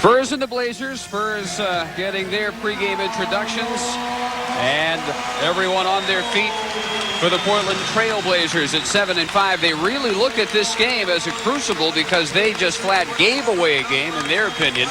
Spurs and the Blazers. Spurs getting their pregame introductions, and everyone on their feet for the Portland Trail Blazers at 7-5. They really look at this game as a crucible because they just flat gave away a game, in their opinion,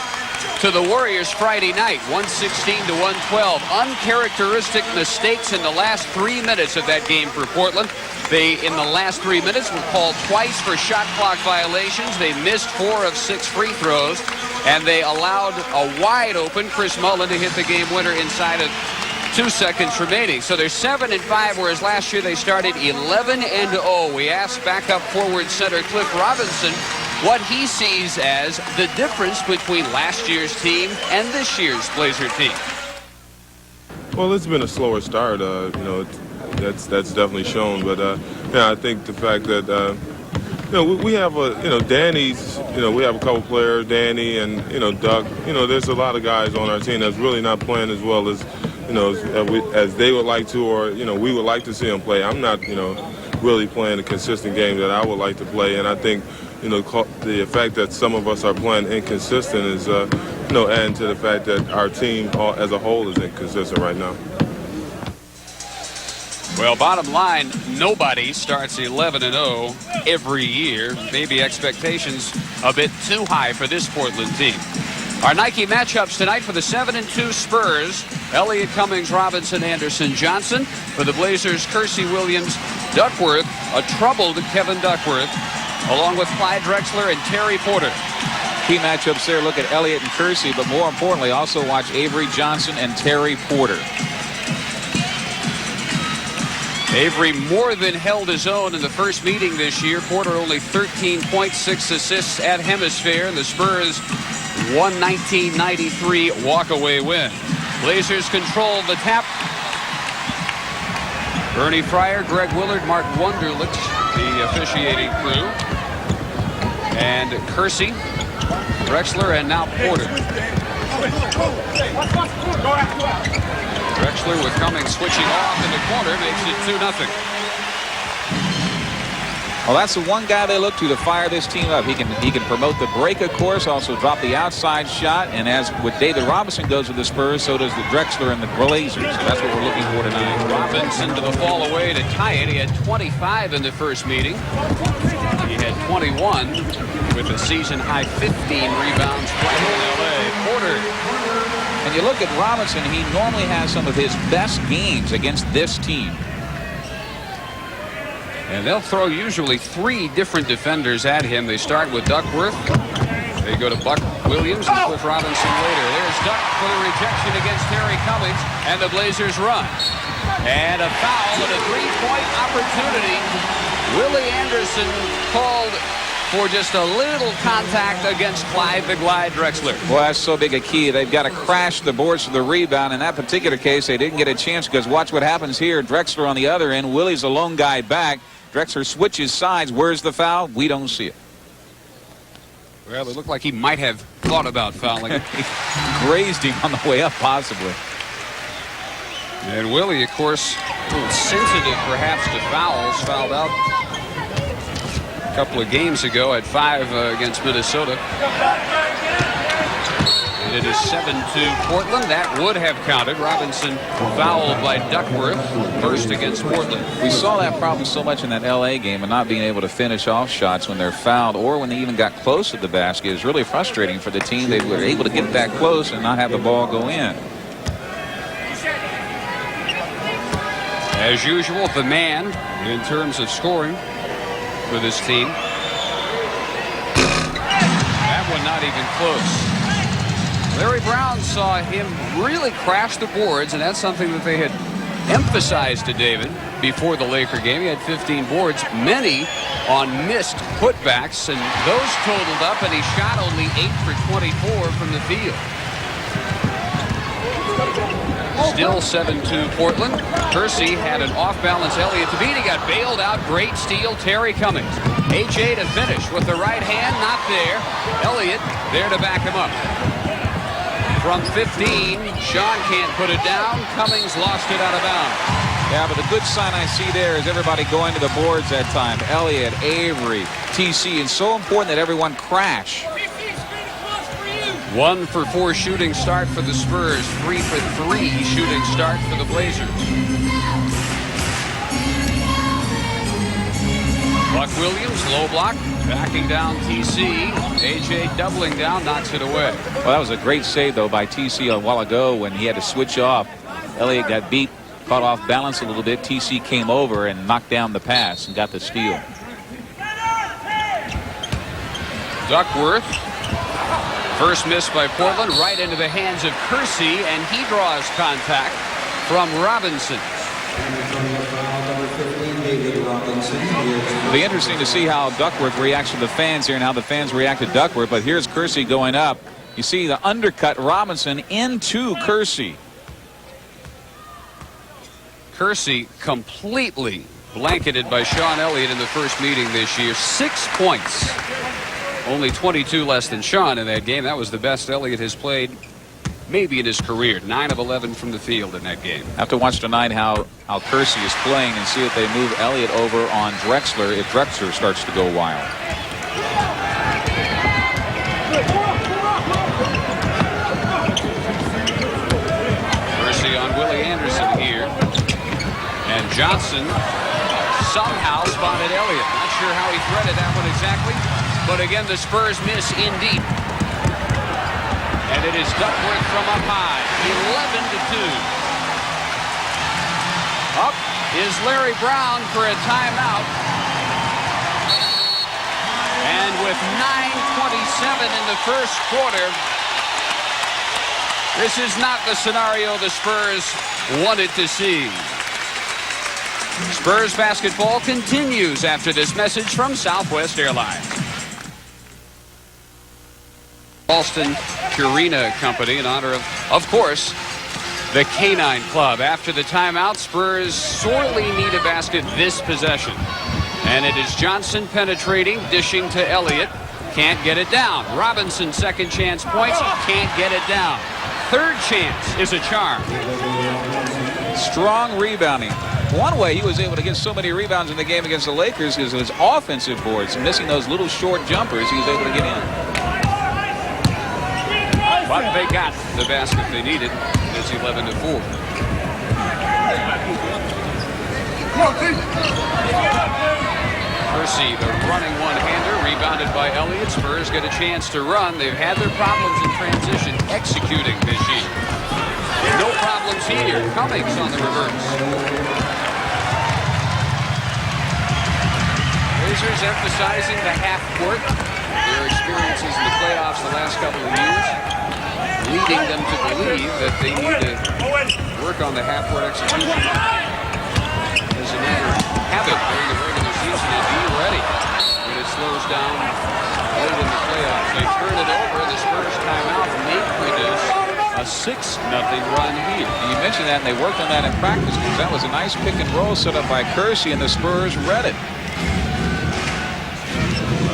to the Warriors Friday night, 116-112. Uncharacteristic mistakes in the last 3 minutes of that game for Portland. They, in the last 3 minutes, were called twice for shot clock violations. They missed 4 of 6 free throws, and they allowed a wide open Chris Mullin to hit the game winner inside of 2 seconds remaining. So they're 7-5, whereas last year they started 11-0. We asked backup forward center Cliff Robinson what he sees as the difference between last year's team and this year's Blazer team. Well, it's been a slower start. That's definitely shown. But yeah, I think the fact that we have Danny's. We have a couple players, Danny and Duck. There's a lot of guys on our team that's really not playing as well as as they would like to, or we would like to see them play. I'm not really playing a consistent game that I would like to play, and I think the fact that some of us are playing inconsistent is adding to the fact that our team as a whole is inconsistent right now. Well, bottom line, nobody starts 11-0 every year. Maybe expectations a bit too high for this Portland team. Our Nike matchups tonight for the 7-2 Spurs: Elliott, Cummings, Robinson, Anderson, Johnson. For the Blazers, Kersey, Williams, Duckworth, a troubled Kevin Duckworth, along with Clyde Drexler and Terry Porter. Key matchups there. Look at Elliott and Kersey, but more importantly, also watch Avery Johnson and Terry Porter. Avery more than held his own in the first meeting this year. Porter only 13.6 assists at Hemisphere, and the Spurs 119-93 walk-away win. Blazers control the tap. Bernie Fryer, Greg Willard, Mark Wunderlich, the officiating crew. And Kersey, Drexler, and now Porter. Drexler with Cummings switching off in the corner makes it 2-0. Well, that's the one guy they look to fire this team up. He can promote the break, of course, also drop the outside shot. And as with David Robinson goes with the Spurs, so does the Drexler and the Blazers. So that's what we're looking for tonight. Robinson to the fall away to tie it. He had 25 in the first meeting. He had 21 with a season-high 15 rebounds right in L.A. Porter. And you look at Robinson, he normally has some of his best games against this team. And they'll throw usually 3 different defenders at him. They start with Duckworth. They go to Buck Williams and Cliff Robinson later. There's Duck for the rejection against Terry Cummings, and the Blazers run. And a foul and a 3-point opportunity. Willie Anderson called for just a little contact against Clyde the Glide Drexler. Well, that's so big a key. They've got to crash the boards for the rebound. In that particular case, they didn't get a chance because watch what happens here. Drexler on the other end. Willie's a lone guy back. Drexler switches sides. Where's the foul? We don't see it. Well, it looked like he might have thought about fouling. He grazed him on the way up, possibly. And Willie, of course, a little sensitive perhaps to fouls. Fouled out a couple of games ago at 5 against Minnesota. And it is 7-2 Portland. That would have counted. Robinson fouled by Duckworth, first against Portland. We saw that problem so much in that L.A. game, and not being able to finish off shots when they're fouled or when they even got close to the basket is really frustrating for the team. They were able to get that close and not have the ball go in. As usual, the man in terms of scoring for this team. That one not even close. Larry Brown saw him really crash the boards, and that's something that they had emphasized to David before the Laker game. He had 15 boards, many on missed putbacks, and those totaled up, and he shot only 8 for 24 from the field. Still 7-2 Portland. Kersey had an off-balance Elliott to beat. He got bailed out. Great steal. Terry Cummings. H.A. to finish with the right hand. Not there. Elliott there to back him up. From 15, Sean can't put it down. Cummings lost it out of bounds. Yeah, but the good sign I see there is everybody going to the boards that time. Elliott, Avery, TC. It's so important that everyone crash. 1 for 4 shooting start for the Spurs. 3 for 3 shooting start for the Blazers. Buck Williams, low block, backing down TC. AJ doubling down, knocks it away. Well, that was a great save, though, by TC a while ago when he had to switch off. Elliott got beat, caught off balance a little bit. TC came over and knocked down the pass and got the steal. Duckworth. First miss by Portland, right into the hands of Kersey, and he draws contact from Robinson. It'll be interesting to see how Duckworth reacts to the fans here and how the fans react to Duckworth. But here's Kersey going up. You see the undercut Robinson into Kersey. Kersey completely blanketed by Sean Elliott in the first meeting this year. 6 points. Only 22 less than Sean in that game. That was the best Elliott has played maybe in his career. 9 of 11 from the field in that game. Have to watch tonight how Kersey is playing and see if they move Elliott over on Drexler if Drexler starts to go wild. Kersey on Willie Anderson here. And Johnson somehow spotted Elliott. Not sure how he threaded that one exactly. But again, the Spurs miss in deep. And it is Duckworth from up high. 11-2. Up is Larry Brown for a timeout. And with 9:27 in the first quarter, this is not the scenario the Spurs wanted to see. Spurs basketball continues after this message from Southwest Airlines. Boston Purina Company in honor of course, the Canine Club. After the timeout, Spurs sorely need a basket this possession. And it is Johnson penetrating, dishing to Elliott. Can't get it down. Robinson, second chance points. Can't get it down. Third chance is a charm. Strong rebounding. One way he was able to get so many rebounds in the game against the Lakers is his offensive boards. Missing those little short jumpers, he was able to get in. But they got the basket they needed. It's 11-4. Kersey, the running one-hander, rebounded by Elliott. Spurs get a chance to run. They've had their problems in transition executing this year. No problems here. Cummings on the reverse. Blazers emphasizing the half court. Their experiences in the playoffs the last couple of years, leading them to believe that they need to work on the half-court execution as a matter of habit during the regular season and be ready when it slows down late in the playoffs. They turn it over. The Spurs timeout may produce a 6-0 run here. You mentioned that, and they worked on that in practice because that was a nice pick and roll set up by Kersey, and the Spurs read it.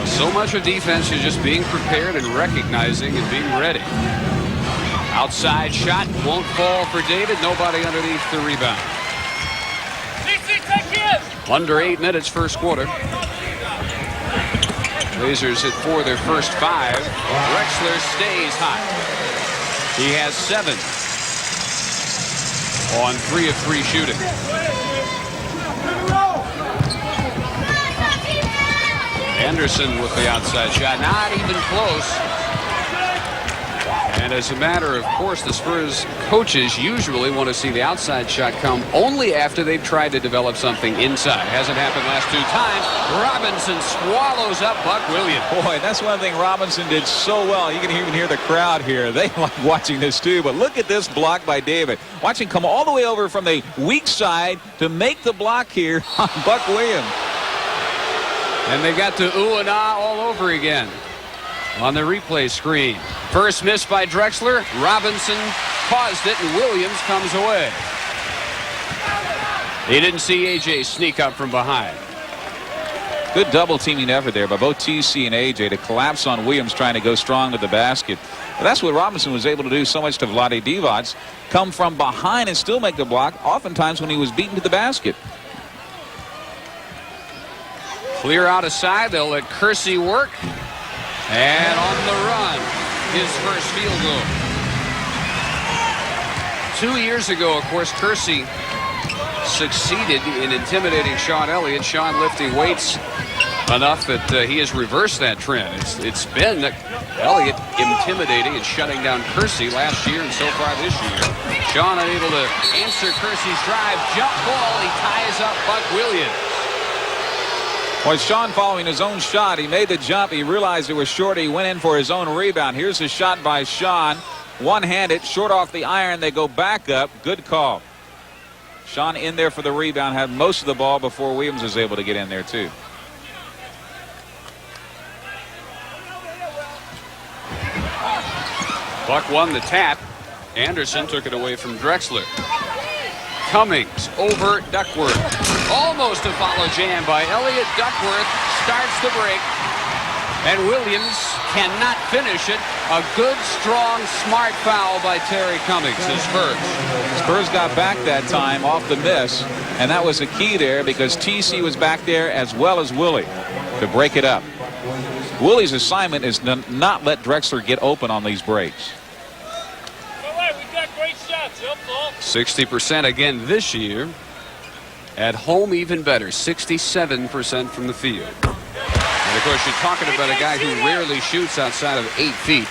So much of defense is just being prepared and recognizing and being ready. Outside shot won't fall for David. Nobody underneath the rebound. Under 8 minutes first quarter. Blazers hit 4 their first 5. Drexler stays hot. He has 7 on 3 of 3 shooting. Anderson with the outside shot. Not even close. And as a matter of course, the Spurs coaches usually want to see the outside shot come only after they've tried to develop something inside. Hasn't happened last 2 times. Robinson swallows up Buck Williams. Boy, that's one thing Robinson did so well. You can even hear the crowd here. They like watching this too. But look at this block by David. Watch him come all the way over from the weak side to make the block here on Buck Williams. And they got to ooh and ah all over again on the replay screen. First miss by Drexler. Robinson caused it, and Williams comes away. He didn't see AJ sneak up from behind. Good double teaming effort there by both TC and AJ to collapse on Williams trying to go strong to the basket. But that's what Robinson was able to do so much to Vlade Divac. Come from behind and still make the block, oftentimes when he was beaten to the basket. Clear out aside. They'll let Kersey work. And on the run his first field goal. 2 years ago, of course, Kersey succeeded in intimidating Sean Elliott. Sean lifting weights enough that he has reversed that trend. It's been Elliott intimidating and shutting down Kersey last year and so far this year. Sean unable to answer Kersey's drive. Jump ball. He ties up Buck Williams. Well, Sean following his own shot. He made the jump. He realized it was short. He went in for his own rebound. Here's a shot by Sean. One-handed, short off the iron. They go back up. Good call. Sean in there for the rebound. Had most of the ball before Williams was able to get in there, too. Buck won the tap. Anderson took it away from Drexler. Cummings over Duckworth. Almost a follow jam by Elliott. Duckworth starts the break. And Williams cannot finish it. A good, strong, smart foul by Terry Cummings, his first. Spurs got back that time off the miss. And that was the key there because TC was back there as well as Willie to break it up. Willie's assignment is to not let Drexler get open on these breaks. 60% again this year. At home, even better. 67% from the field. And, of course, you're talking about a guy who rarely shoots outside of 8 feet.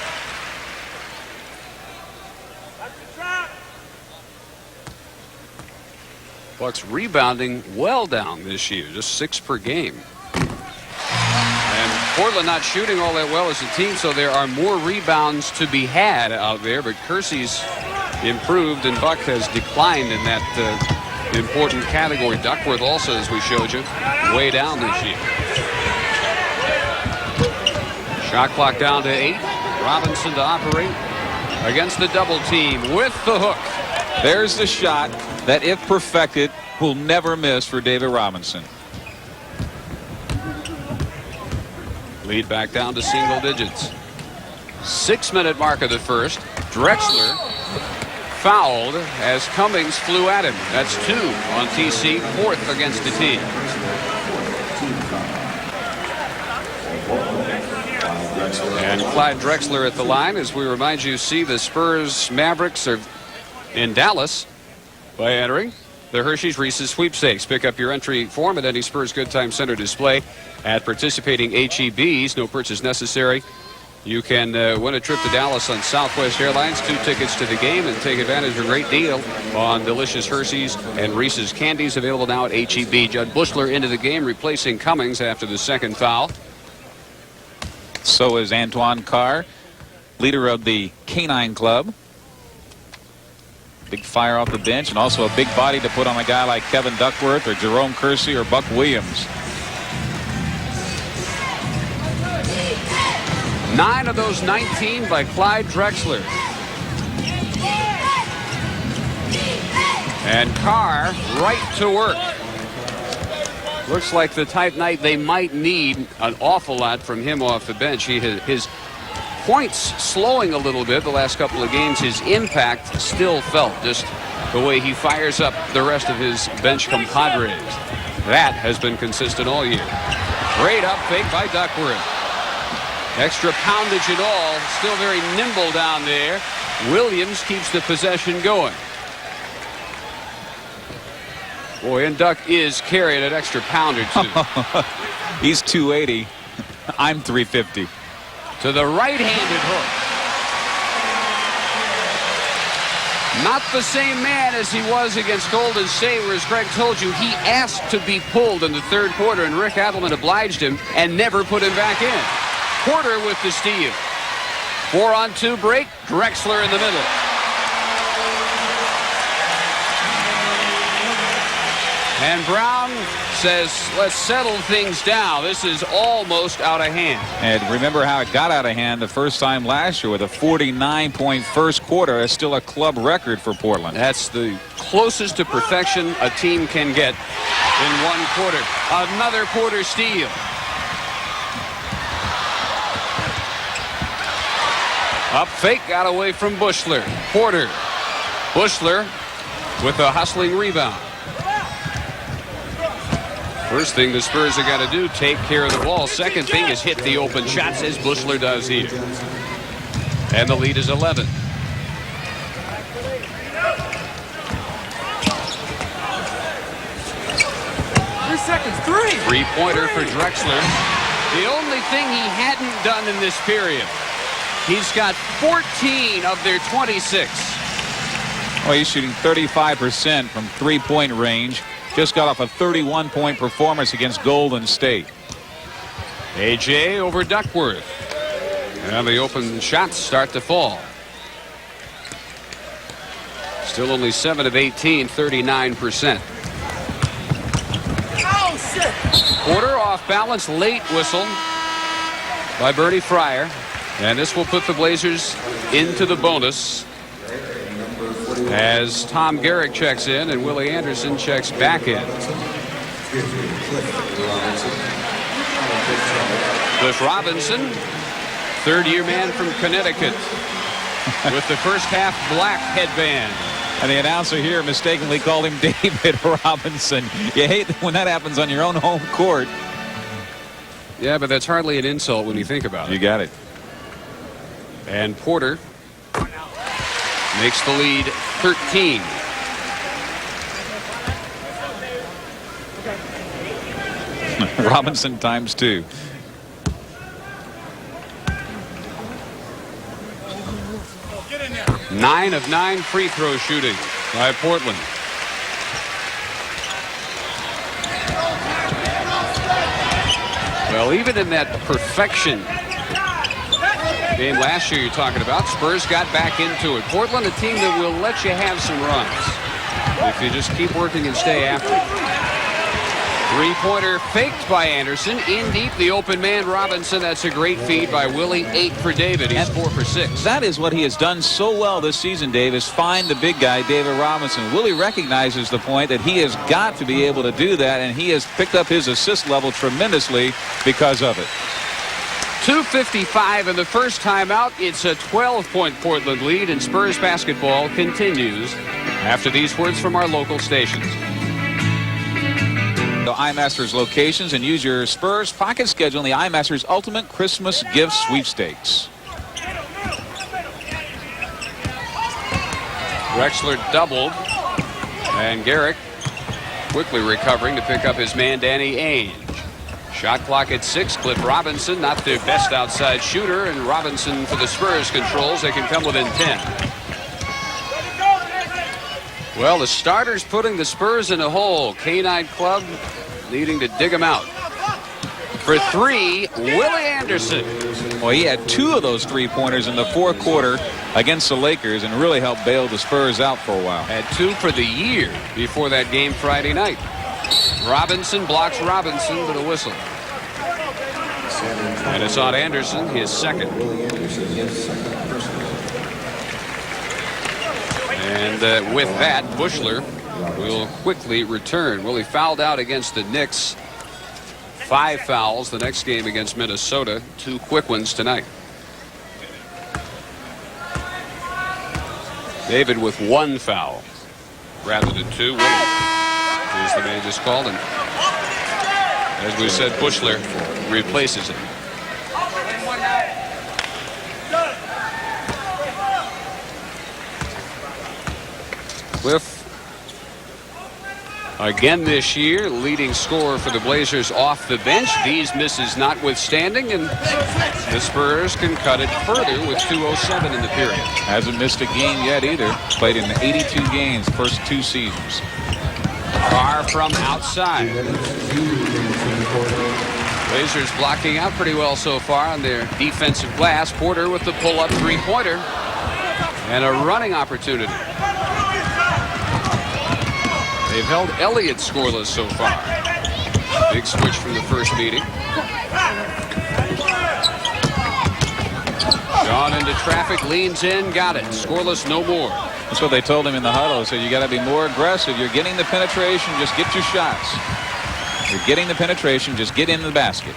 Bucks rebounding well down this year. Just 6 per game. And Portland not shooting all that well as a team, so there are more rebounds to be had out there. But Kersey's improved, and Buck has declined in that important category. Duckworth also, as we showed you, way down this year. Shot clock down to 8. Robinson to operate against the double team with the hook. There's the shot that, if perfected, will never miss for David Robinson. Lead back down to single digits. 6-minute mark of the first. Drexler fouled as Cummings flew at him. That's 2 on TC, 4th against the team. And Clyde Drexler at the line. As we remind you, see the Spurs Mavericks are in Dallas by entering the Hershey's Reese's Sweepstakes. Pick up your entry form at any Spurs Good Time Center display at participating HEBs. No purchase necessary. You can win a trip to Dallas on Southwest Airlines, 2 tickets to the game, and take advantage of a great deal on delicious Hershey's and Reese's candies available now at HEB. Judd Bushler into the game, replacing Cummings after the second foul. So is Antoine Carr, leader of the Canine Club. Big fire off the bench, and also a big body to put on a guy like Kevin Duckworth or Jerome Kersey or Buck Williams. 9 of those 19 by Clyde Drexler. And Carr right to work. Looks like the type night they might need an awful lot from him off the bench. His points slowing a little bit the last couple of games. His impact still felt, just the way he fires up the rest of his bench compadres. That has been consistent all year. Great up fake by Duckworth. Extra poundage and all. Still very nimble down there. Williams keeps the possession going. Boy, and Duck is carrying an extra pound or 2. He's 280. I'm 350. To the right-handed hook. Not the same man as he was against Golden State, where, as Greg told you, he asked to be pulled in the third quarter, and Rick Adelman obliged him and never put him back in. Porter with the steal. 4-on-2 break. Drexler in the middle. And Brown says, let's settle things down. This is almost out of hand. And remember how it got out of hand the first time last year with a 49-point first quarter. It's still a club record for Portland. That's the closest to perfection a team can get in one quarter. Another Porter steal. Up fake, got away from Bushler. Porter. Bushler with a hustling rebound. First thing the Spurs have got to do, take care of the ball. Second thing is hit the open shots, as Bushler does here. And the lead is 11. 3 seconds. 3. Three-pointer for Drexler. The only thing he hadn't done in this period. He's got 14 of their 26. Well, he's shooting 35% from three-point range. Just got off a 31-point performance against Golden State. A.J. over Duckworth. And the open shots start to fall. Still only 7 of 18, 39%. Porter off balance, late whistle by Bernie Fryer. And this will put the Blazers into the bonus as Tom Garrick checks in and Willie Anderson checks back in. Cliff Robinson, third-year man from Connecticut, with the first half black headband. And the announcer here mistakenly called him David Robinson. You hate when that happens on your own home court. Yeah, but that's hardly an insult when you think about it. You got it. And Porter makes the lead 13. Robinson times 2. Nine of 9 free throw shooting by Portland. Well, even in that perfection game last year you're talking about, Spurs got back into it. Portland, a team that will let you have some runs if you just keep working and stay after it. Three-pointer faked by Anderson. In deep, the open man, Robinson. That's a great feed by Willie. 8 for David. He's 4 for 6. That is what he has done so well this season, Dave, is find the big guy, David Robinson. Willie recognizes the point that he has got to be able to do that, and he has picked up his assist level tremendously because of it. 2:55 in the first timeout. It's a 12-point Portland lead, and Spurs basketball continues after these words from our local stations. The iMasters locations and use your Spurs pocket schedule in the iMasters Ultimate Christmas Gift Sweepstakes. Drexler doubled, and Garrick quickly recovering to pick up his man Danny Ainge. Shot clock at 6. Cliff Robinson, not their best outside shooter, and Robinson for the Spurs controls. They can come within 10. Well, the starters putting the Spurs in a hole. K-9 Club needing to dig them out. For 3, Willie Anderson. Well, he had 2 of those three-pointers in the fourth quarter against the Lakers and really helped bail the Spurs out for a while. Had 2 for the year before that game Friday night. Robinson blocks Robinson with a whistle. And it's on Anderson, his second. And with that, Bushler will quickly return. Well, he fouled out against the Knicks. 5 fouls the next game against Minnesota. 2 quick ones tonight. David with 1 foul rather than 2. Willie is the man just called, and as we said, Bushler replaces him. Cliff again this year, leading scorer for the Blazers off the bench. These misses notwithstanding, and the Spurs can cut it further with 2:07 in the period. Hasn't missed a game yet either. Played in 82 games first 2 seasons. Carr from outside. Blazers blocking out pretty well so far on their defensive glass. Porter with the pull-up three-pointer and a running opportunity. They've held Elliott scoreless so far. Big switch from the first meeting. Gone into traffic, leans in, got it. Scoreless, no more. That's what they told him in the huddle. They said you got to be more aggressive. You're getting the penetration, just get your shots. You're getting the penetration, just get in the basket.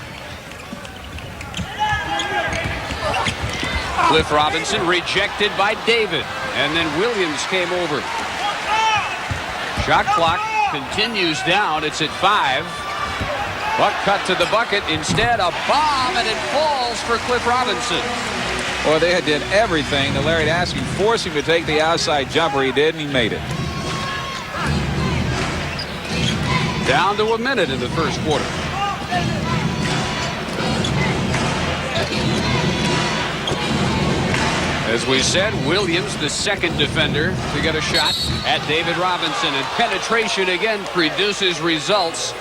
Cliff Robinson rejected by David, and then Williams came over. Shot clock continues down. It's at 5. Buck cut to the bucket. Instead, a bomb, and it falls for Cliff Robinson. Well, they did everything to Larry Asking, force him to take the outside jumper. He did, and he made it. Down to a minute in the first quarter. As we said, Williams, the second defender, to get a shot at David Robinson. And penetration again produces results.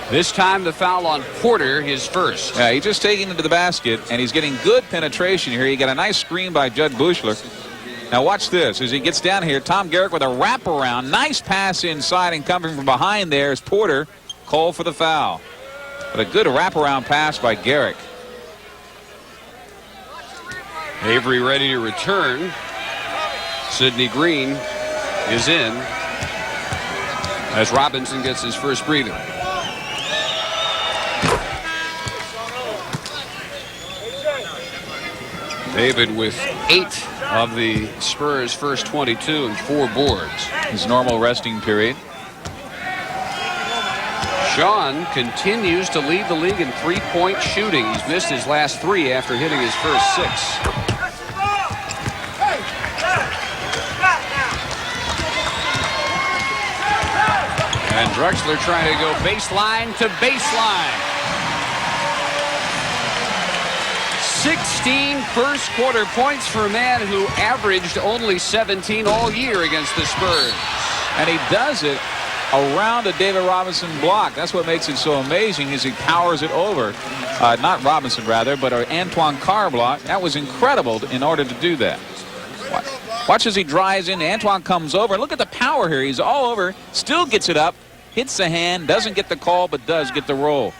This time the foul on Porter, his first. Yeah, he's just taking it to the basket, and he's getting good penetration here. He got a nice screen by Judd Buechler. Now watch this. As he gets down here, Tom Garrick with a wraparound. Nice pass inside, and coming from behind there is Porter. Call for the foul. But a good wraparound pass by Garrick. Avery ready to return. Sidney Green is in as Robinson gets his first breather. David with 8 of the Spurs' first 22 and 4 boards. His normal resting period. Sean continues to lead the league in three-point shooting. He's missed his last 3 after hitting his first 6. And Drexler trying to go baseline to baseline. 16 first quarter points for a man who averaged only 17 all year against the Spurs. And he does it around a David Robinson block. That's what makes it so amazing, is he powers it over. Not Robinson, rather, but our Antoine Carr block. That was incredible in order to do that. Watch as he drives in. Antoine comes over. Look at the power here. He's all over. Still gets it up. Hits the hand. Doesn't get the call, but does get the roll.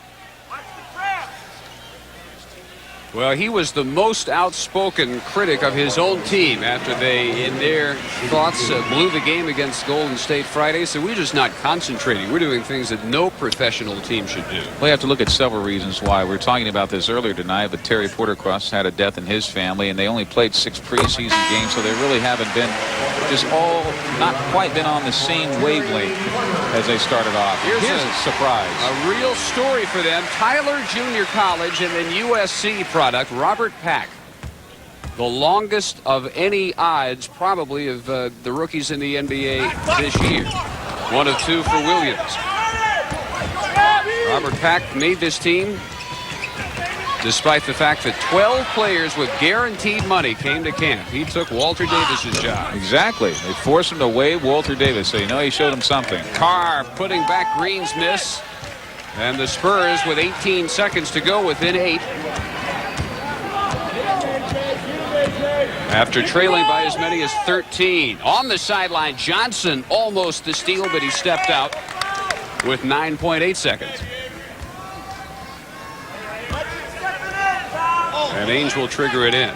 Well, he was the most outspoken critic of his own team after they, in their thoughts, blew the game against Golden State Friday. So we're just not concentrating. We're doing things that no professional team should do. We have to look at several reasons why. We were talking about this earlier tonight, but Terry Portercross had a death in his family, and they only played 6 preseason games, so they really haven't been just all not quite been on the same wavelength as they started off. Here's a surprise. A real story for them. Tyler Junior College and then USC product, Robert Pack. The longest of any odds, probably, of the rookies in the NBA this year. 1 of 2 for Williams. Robert Pack made this team despite the fact that 12 players with guaranteed money came to camp. He took Walter Davis's job. Exactly. They forced him to waive Walter Davis, so you know he showed him something. Carr putting back Green's miss. And the Spurs with 18 seconds to go within 8. After trailing by as many as 13. On the sideline, Johnson almost the steal, but he stepped out with 9.8 seconds. And Ainge will trigger it in.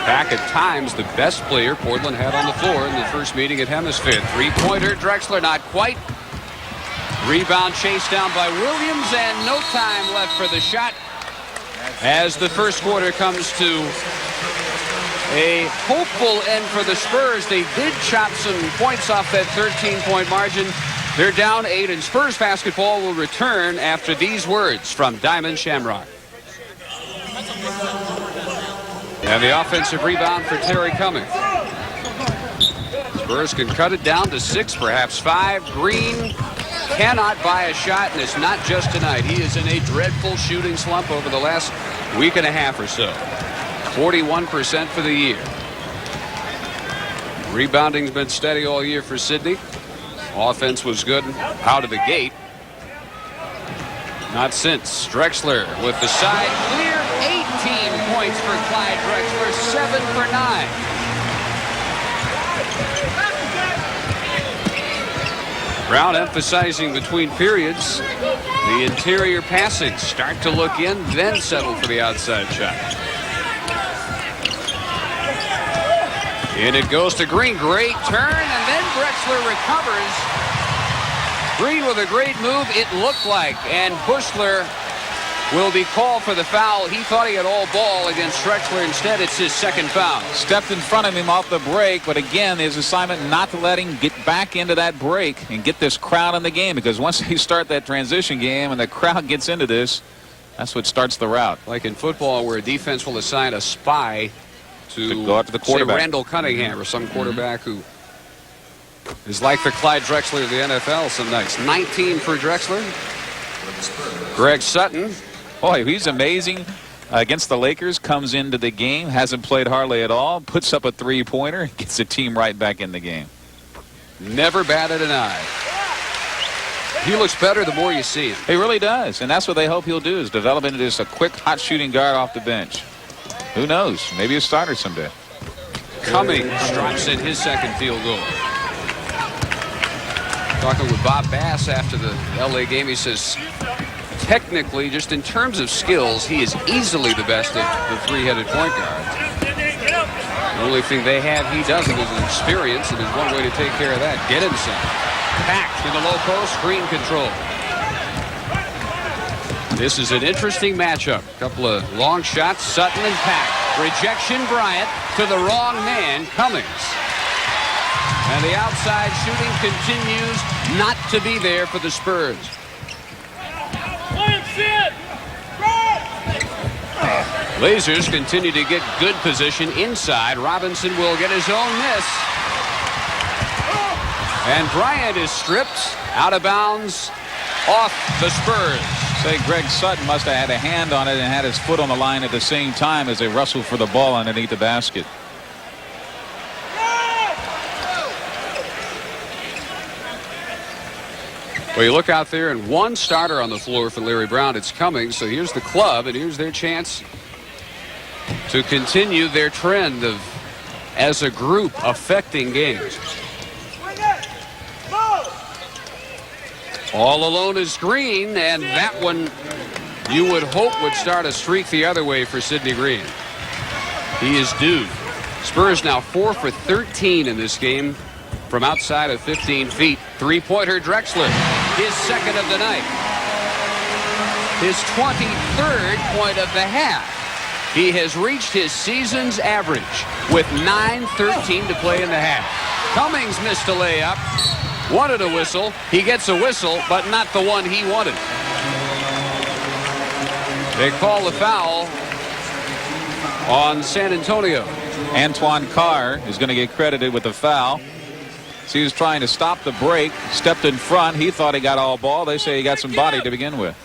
Back at times the best player Portland had on the floor in the first meeting at Hemisphere. Three-pointer, Drexler not quite. Rebound chased down by Williams, and no time left for the shot as the first quarter comes to a hopeful end for the Spurs. They did chop some points off that 13-point margin. They're down 8, and Spurs basketball will return after these words from Diamond Shamrock. And the offensive rebound for Terry Cummings. Spurs can cut it down to 6, perhaps 5. Green cannot buy a shot, and it's not just tonight. He is in a dreadful shooting slump over the last week and a half or so. 41% for the year. Rebounding's been steady all year for Sidney. Offense was good out of the gate. Not since. Drexler with the side clear. 18 points for Clyde Drexler. 7 for 9. Brown emphasizing between periods. The interior passing start to look in, then settle for the outside shot. And it goes to Green. Great turn, and then Drexler recovers. Green with a great move, it looked like. And Buechler will be called for the foul. He thought he had all ball against Drexler. Instead, it's his second foul. Stepped in front of him off the break, but again, his assignment not to let him get back into that break and get this crowd in the game, because once they start that transition game and the crowd gets into this, That's what starts the route. Like in football, where a defense will assign a spy to go out to the quarterback. say Randall Cunningham or some quarterback who is like the Clyde Drexler of the NFL some nights. 19 for Drexler. Greg Sutton. Boy, he's amazing. Against the Lakers, comes into the game, hasn't played hardly at all, puts up a three-pointer, gets the team right back in the game. Never batted an eye. He looks better the more you see him. He really does, and that's what they hope he'll do, is develop into just a quick, hot shooting guard off the bench. Who knows? Maybe a starter someday. Cummings drops in his second field goal. Talking with Bob Bass after the L.A. game, he says, technically, just in terms of skills, he is easily the best of the three-headed point guards. The only thing they have he doesn't is experience, and there's one way to take care of that. Get inside. Packed in the low post, screen control. This is an interesting matchup. Couple of long shots, Sutton and Pack. Rejection, Bryant to the wrong man, Cummings. And the outside shooting continues not to be there for the Spurs. Blazers continue to get good position inside. Robinson will get his own miss. And Bryant is stripped out of bounds off the Spurs. Say Greg Sutton must have had a hand on it and had his foot on the line at the same time as they wrestled for the ball underneath the basket. Well, you look out there and one starter on the floor for Larry Brown. It's Cummings. So here's the club, and here's their chance to continue their trend of, as a group, affecting games. All alone is Green, and that one you would hope would start a streak the other way for Sidney Green. He is due. Spurs now 4 for 13 in this game from outside of 15 feet. Three-pointer Drexler, his second of the night. His 23rd point of the half. He has reached his season's average with 9:13 to play in the half. Cummings missed a layup. Wanted a whistle. He gets a whistle, but not the one he wanted. They call the foul on San Antonio. Antoine Carr is going to get credited with the foul. So he was trying to stop the break, stepped in front. He thought he got all ball. They say he got some body to begin with.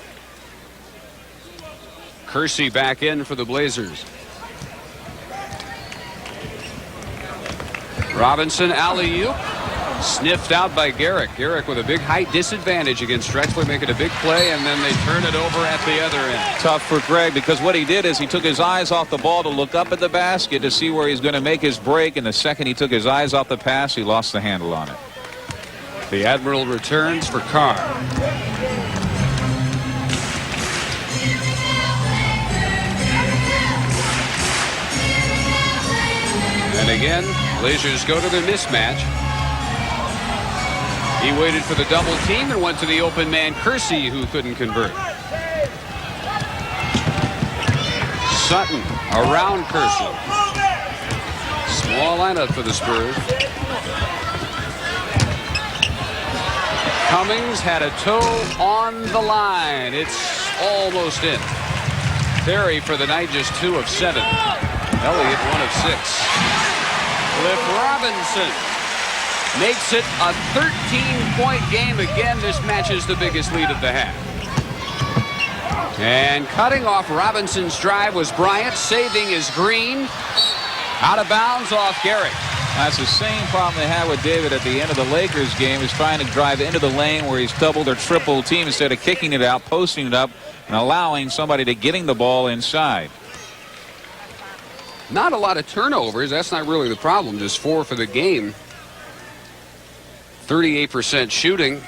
Kersey back in for the Blazers. Robinson alley-oop. Sniffed out by Garrick. Garrick with a big height disadvantage against Drexler, making a big play, and then they turn it over at the other end. Tough for Greg, because what he did is he took his eyes off the ball to look up at the basket to see where he's going to make his break, and the second he took his eyes off the pass, he lost the handle on it. The Admiral returns for Carr. And again, Blazers go to their mismatch. He waited for the double team and went to the open man Kersey, who couldn't convert. Sutton around Kersey. Small lineup for the Spurs. Cummings had a toe on the line. It's almost in. Terry for the night, just 2 of 7. Elliott 1 of 6. Cliff Robinson makes it a 13-point game. Again, this matches the biggest lead of the half. And cutting off Robinson's drive was Bryant. Saving is Green. Out of bounds off Garrick. That's the same problem they had with David at the end of the Lakers game, is trying to drive into the lane where he's doubled or triple team instead of kicking it out, posting it up, and allowing somebody to getting the ball inside. Not a lot of turnovers. That's not really the problem. Just 4 for the game. 38% shooting.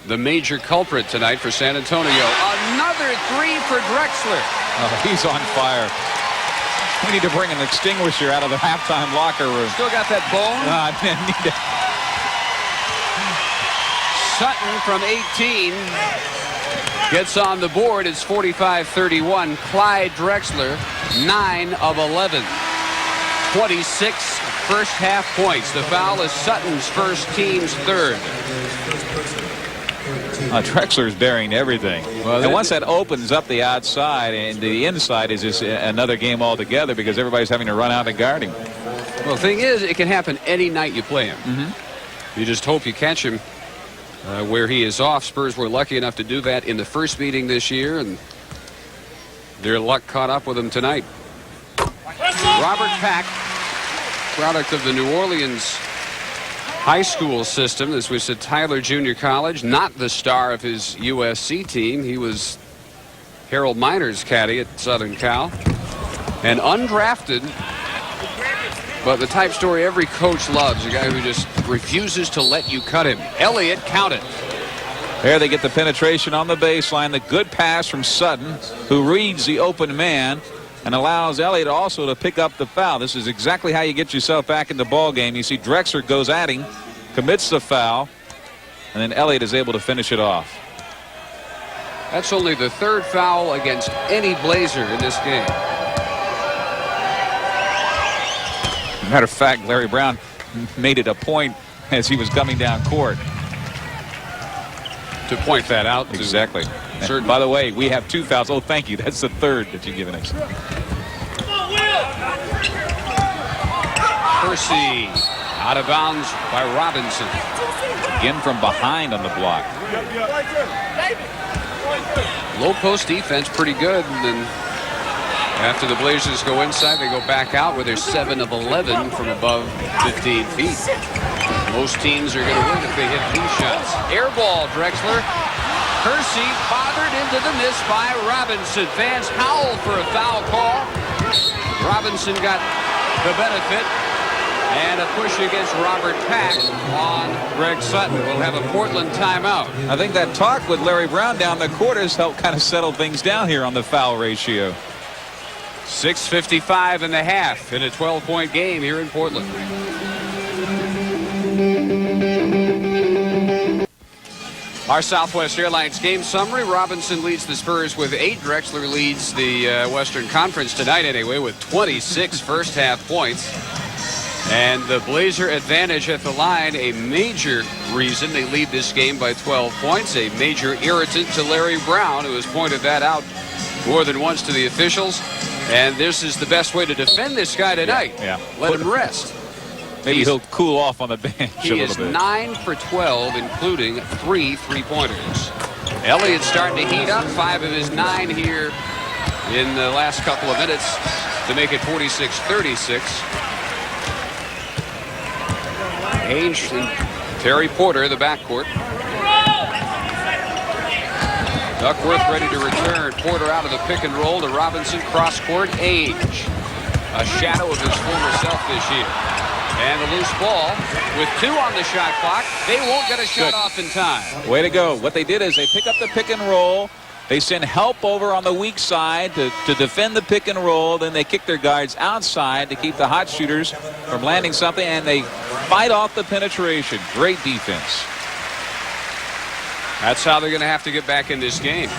The major culprit tonight for San Antonio. Another 3 for Drexler. Oh, he's on fire. We need to bring an extinguisher out of the halftime locker room. Still got that bone? Need to. Sutton from 18 gets on the board. It's 45-31. Clyde Drexler, 9 of 11. 26 first half points. The foul is Sutton's first, team's third. Drexler's burying everything. Well, and once that opens up the outside and the inside is just another game altogether because everybody's having to run out and guard him. Well, the thing is, it can happen any night you play him. You just hope you catch him where he is off. Spurs were lucky enough to do that in the first meeting this year, and their luck caught up with him tonight. Robert Pack, product of the New Orleans high school system. This was at Tyler Junior College, not the star of his USC team. He was Harold Miner's caddy at Southern Cal. And undrafted, but the type story every coach loves, a guy who just refuses to let you cut him. Elliott counted. There they get the penetration on the baseline. The good pass from Sutton, who reads the open man and allows Elliott also to pick up the foul. This is exactly how you get yourself back in the ball game. You see Drexler goes at him, commits the foul, and then Elliott is able to finish it off. That's only the third foul against any Blazer in this game. Matter of fact, Larry Brown made it a point as he was coming down court to point that out. Exactly. By the way, we have 2 fouls. Oh, thank you. That's the third that you've given us. Percy out of bounds by Robinson. Again from behind on the block. Low post defense pretty good. And then after the Blazers go inside, they go back out where they're 7 of 11 from above 15 feet. Most teams are going to win if they hit these shots. Air ball, Drexler. Percy bothered into the miss by Robinson. Fans howl for a foul call. Robinson got the benefit. And a push against Robert Pack on Greg Sutton. We'll have a Portland timeout. I think that talk with Larry Brown down the court has helped kind of settle things down here on the foul ratio. 6:55 in the half in a 12-point game here in Portland. Our Southwest Airlines game summary. Robinson leads the Spurs with 8. Drexler leads the Western Conference tonight anyway with 26 first half points. And the Blazer advantage at the line, a major reason they lead this game by 12 points. A major irritant to Larry Brown, who has pointed that out more than once to the officials. And this is the best way to defend this guy tonight. Yeah. Let him rest. Maybe he'll cool off on the bench a little bit. He is 9 for 12, including 3 3-pointers. Elliott's starting to heat up. 5 of his 9 here in the last couple of minutes to make it 46-36. Ainge and Terry Porter, the backcourt. Duckworth ready to return. Porter out of the pick and roll to Robinson. Cross court. Ainge, a shadow of his former self this year. And a loose ball with 2 on the shot clock. They won't get a shot off in time. Way to go. What they did is they pick up the pick and roll. They send help over on the weak side to defend the pick and roll. Then they kick their guards outside to keep the hot shooters from landing something. And they fight off the penetration. Great defense. That's how they're going to have to get back in this game.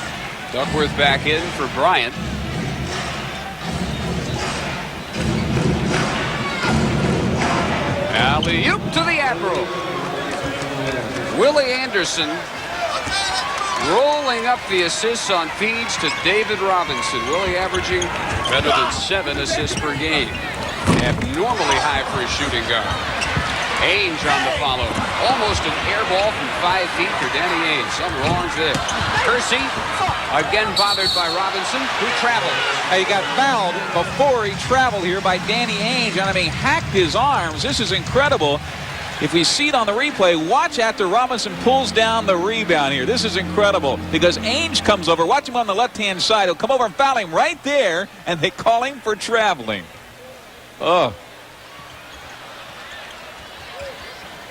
Duckworth back in for Bryant. Alley-oop to the Admiral. Willie Anderson rolling up the assists on feeds to David Robinson. Willie averaging better than 7 assists per game. Abnormally high for a shooting guard. Ainge on the follow. Almost an air ball from 5 feet for Danny Ainge. Some wrongs there. Percy again bothered by Robinson, who traveled. He got fouled before he traveled here by Danny Ainge. And I mean, hacked his arms. This is incredible. If we see it on the replay, watch after Robinson pulls down the rebound here. This is incredible because Ainge comes over. Watch him on the left-hand side. He'll come over and foul him right there, and they call him for traveling. Oh.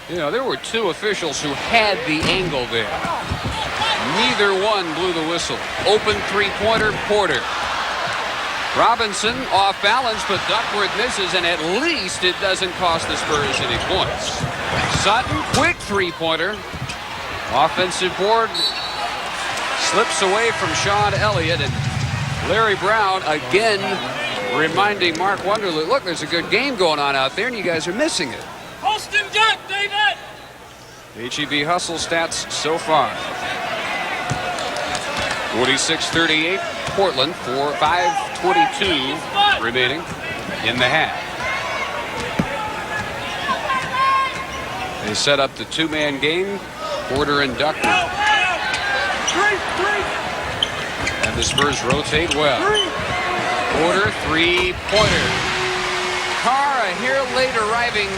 You know, there were 2 officials who had the angle there. Neither one blew the whistle. Open 3-pointer, Porter. Robinson off balance, but Duckworth misses, and at least it doesn't cost the Spurs any points. Sutton, quick 3-pointer. Offensive board slips away from Sean Elliott, and Larry Brown again reminding Mark Wonderly, look, there's a good game going on out there, and you guys are missing it. Post him, Jack, David! HEB hustle stats so far. 46-38 Portland for 5:22 remaining in the half. They set up the two-man game, Porter and Duckworth. And the Spurs rotate well. Porter, three-pointer. Carr a hair late arriving,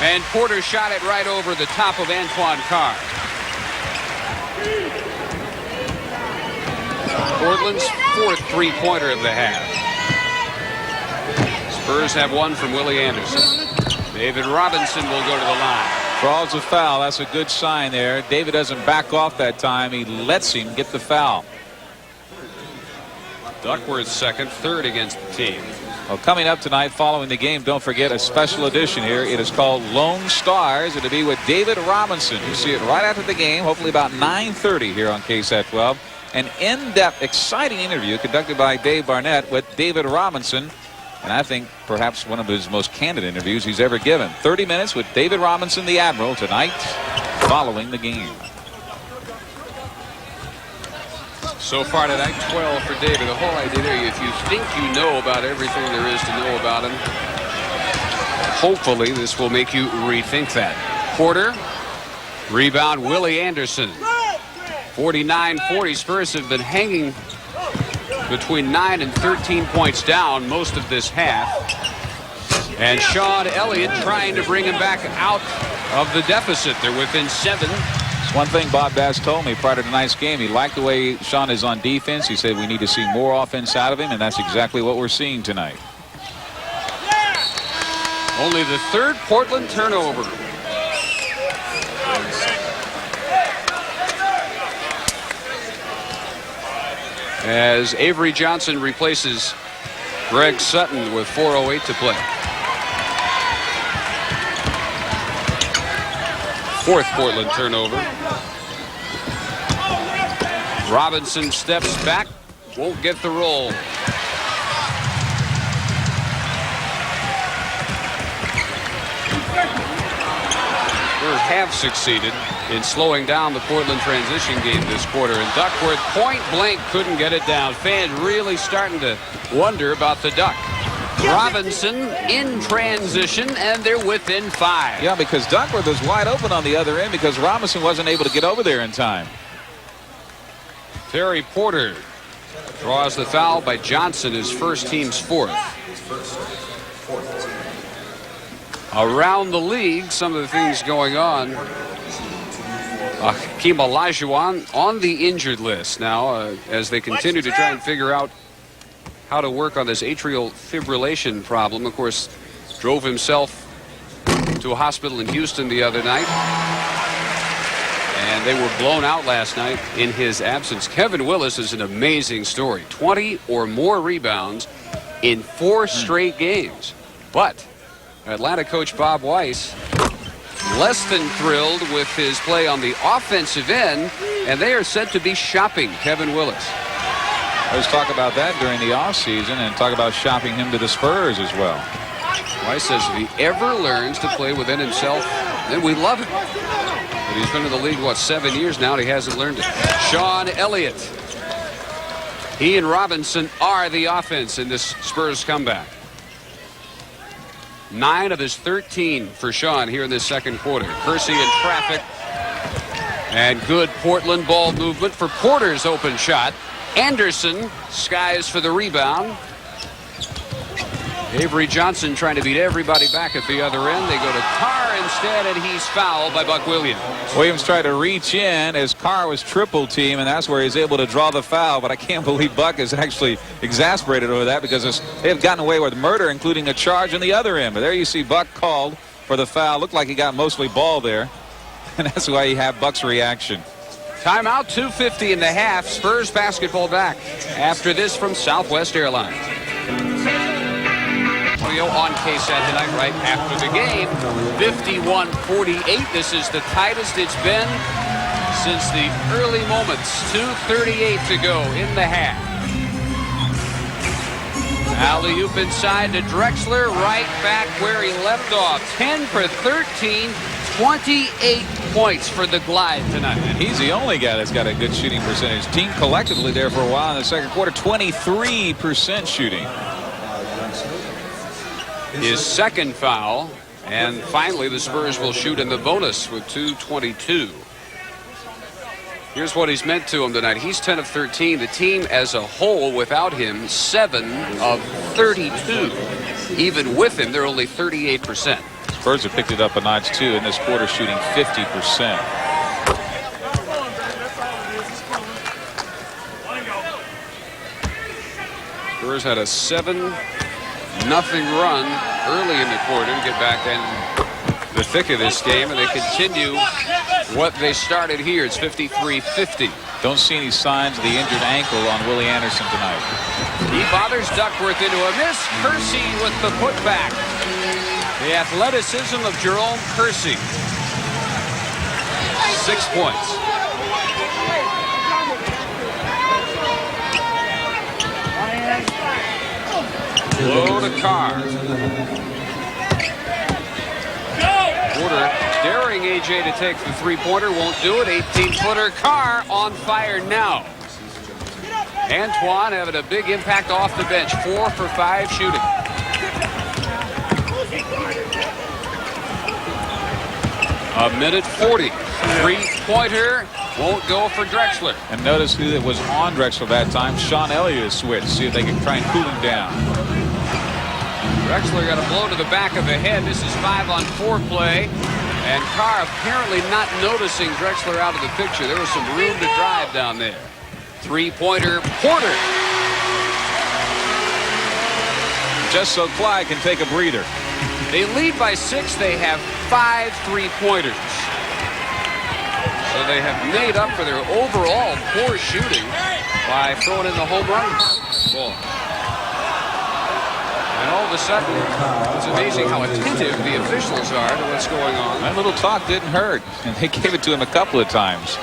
and Porter shot it right over the top of Antoine Carr. Portland's fourth three-pointer of the half. Spurs have one from Willie Anderson. David Robinson will go to the line. Draws a foul. That's a good sign there. David doesn't back off that time. He lets him get the foul. Duckworth's second, third against the team. Well, coming up tonight following the game, don't forget a special edition here. It is called Lone Stars. It'll be with David Robinson. You see it right after the game, hopefully about 9:30 here on KSAT 12. An in-depth, exciting interview conducted by Dave Barnett with David Robinson. And I think perhaps one of his most candid interviews he's ever given. 30 minutes with David Robinson, the Admiral, tonight following the game. So far tonight, 12 for David. The whole idea there, if you think you know about everything there is to know about him, hopefully this will make you rethink that. Porter, rebound Willie Anderson. 49-40. Spurs have been hanging between 9 and 13 points down most of this half. And Sean Elliott trying to bring him back out of the deficit. They're within 7. It's one thing Bob Bass told me prior to tonight's game. He liked the way Sean is on defense. He said we need to see more offense out of him, and that's exactly what we're seeing tonight. Only the third Portland turnover. As Avery Johnson replaces Greg Sutton with 4:08 to play. Fourth Portland turnover. Robinson steps back, won't get the roll. Spurs have succeeded in slowing down the Portland transition game this quarter, and Duckworth point blank couldn't get it down. Fans really starting to wonder about the Duck. Robinson in transition, and they're within 5. Yeah, because Duckworth was wide open on the other end because Robinson wasn't able to get over there in time. Terry Porter draws the foul by Johnson, his first, team's fourth. Around the league, some of the things going on. Hakeem Olajuwon on the injured list now as they continue to try and figure out how to work on this atrial fibrillation problem. Of course, drove himself to a hospital in Houston the other night. And they were blown out last night in his absence. Kevin Willis is an amazing story. 20 or more rebounds in 4 straight games. But Atlanta coach Bob Weiss less than thrilled with his play on the offensive end, and they are said to be shopping Kevin Willis. Let's talk about that during the offseason and talk about shopping him to the Spurs as well. Weiss says if he ever learns to play within himself, then we love him. But he's been in the league, 7 years now, and he hasn't learned it. Sean Elliott. He and Robinson are the offense in this Spurs comeback. 9 of his 13 for Sean here in this second quarter. Percy in traffic. And good Portland ball movement for Porter's open shot. Anderson skies for the rebound. Avery Johnson trying to beat everybody back at the other end. They go to Carr instead, and he's fouled by Buck Williams. Williams tried to reach in as Carr was triple team, and that's where he's able to draw the foul. But I can't believe Buck is actually exasperated over that because they've gotten away with murder, including a charge on the other end. But there you see Buck called for the foul. Looked like he got mostly ball there, and that's why you have Buck's reaction. Timeout, 2:50 in the half. Spurs basketball back after this from Southwest Airlines. On KSAT tonight right after the game. 51-48. This is the tightest it's been since the early moments. 2:38 to go in the half. Alley-oop inside to Drexler, right back where he left off. 10 for 13, 28 points for the Glide tonight. And he's the only guy that's got a good shooting percentage. Team collectively there for a while in the second quarter, 23% shooting. His second foul. And finally, the Spurs will shoot in the bonus with 2:22. Here's what he's meant to him tonight. He's 10 of 13. The team as a whole, without him, 7 of 32. Even with him, they're only 38%. Spurs have picked it up a notch, too, in this quarter, shooting 50%. Spurs had a 7-0 run early in the quarter to get back in the thick of this game, and they continue what they started here. It's 53-50. Don't see any signs of the injured ankle on Willie Anderson tonight. He bothers Duckworth into a miss. Kersey with the putback. The athleticism of Jerome Kersey. 6 points. Low to Carr. Porter daring AJ to take the three-pointer. Won't do it. 18-footer. Carr on fire now. Antoine having a big impact off the bench. 4 for 5 shooting. A minute 40. Three-pointer won't go for Drexler. And notice who was on Drexler that time. Sean Elliott switched. See if they can try and cool him down. Drexler got a blow to the back of the head. This is 5-on-4 play. And Carr apparently not noticing Drexler out of the picture. There was some room to drive down there. Three-pointer, Porter. Just so Clyde can take a breather. They lead by 6. They have 5 three-pointers. So they have made up for their overall poor shooting by throwing in the home run ball. And all of a sudden, it's amazing how attentive the officials are to what's going on. That little talk didn't hurt, and they gave it to him a couple of times.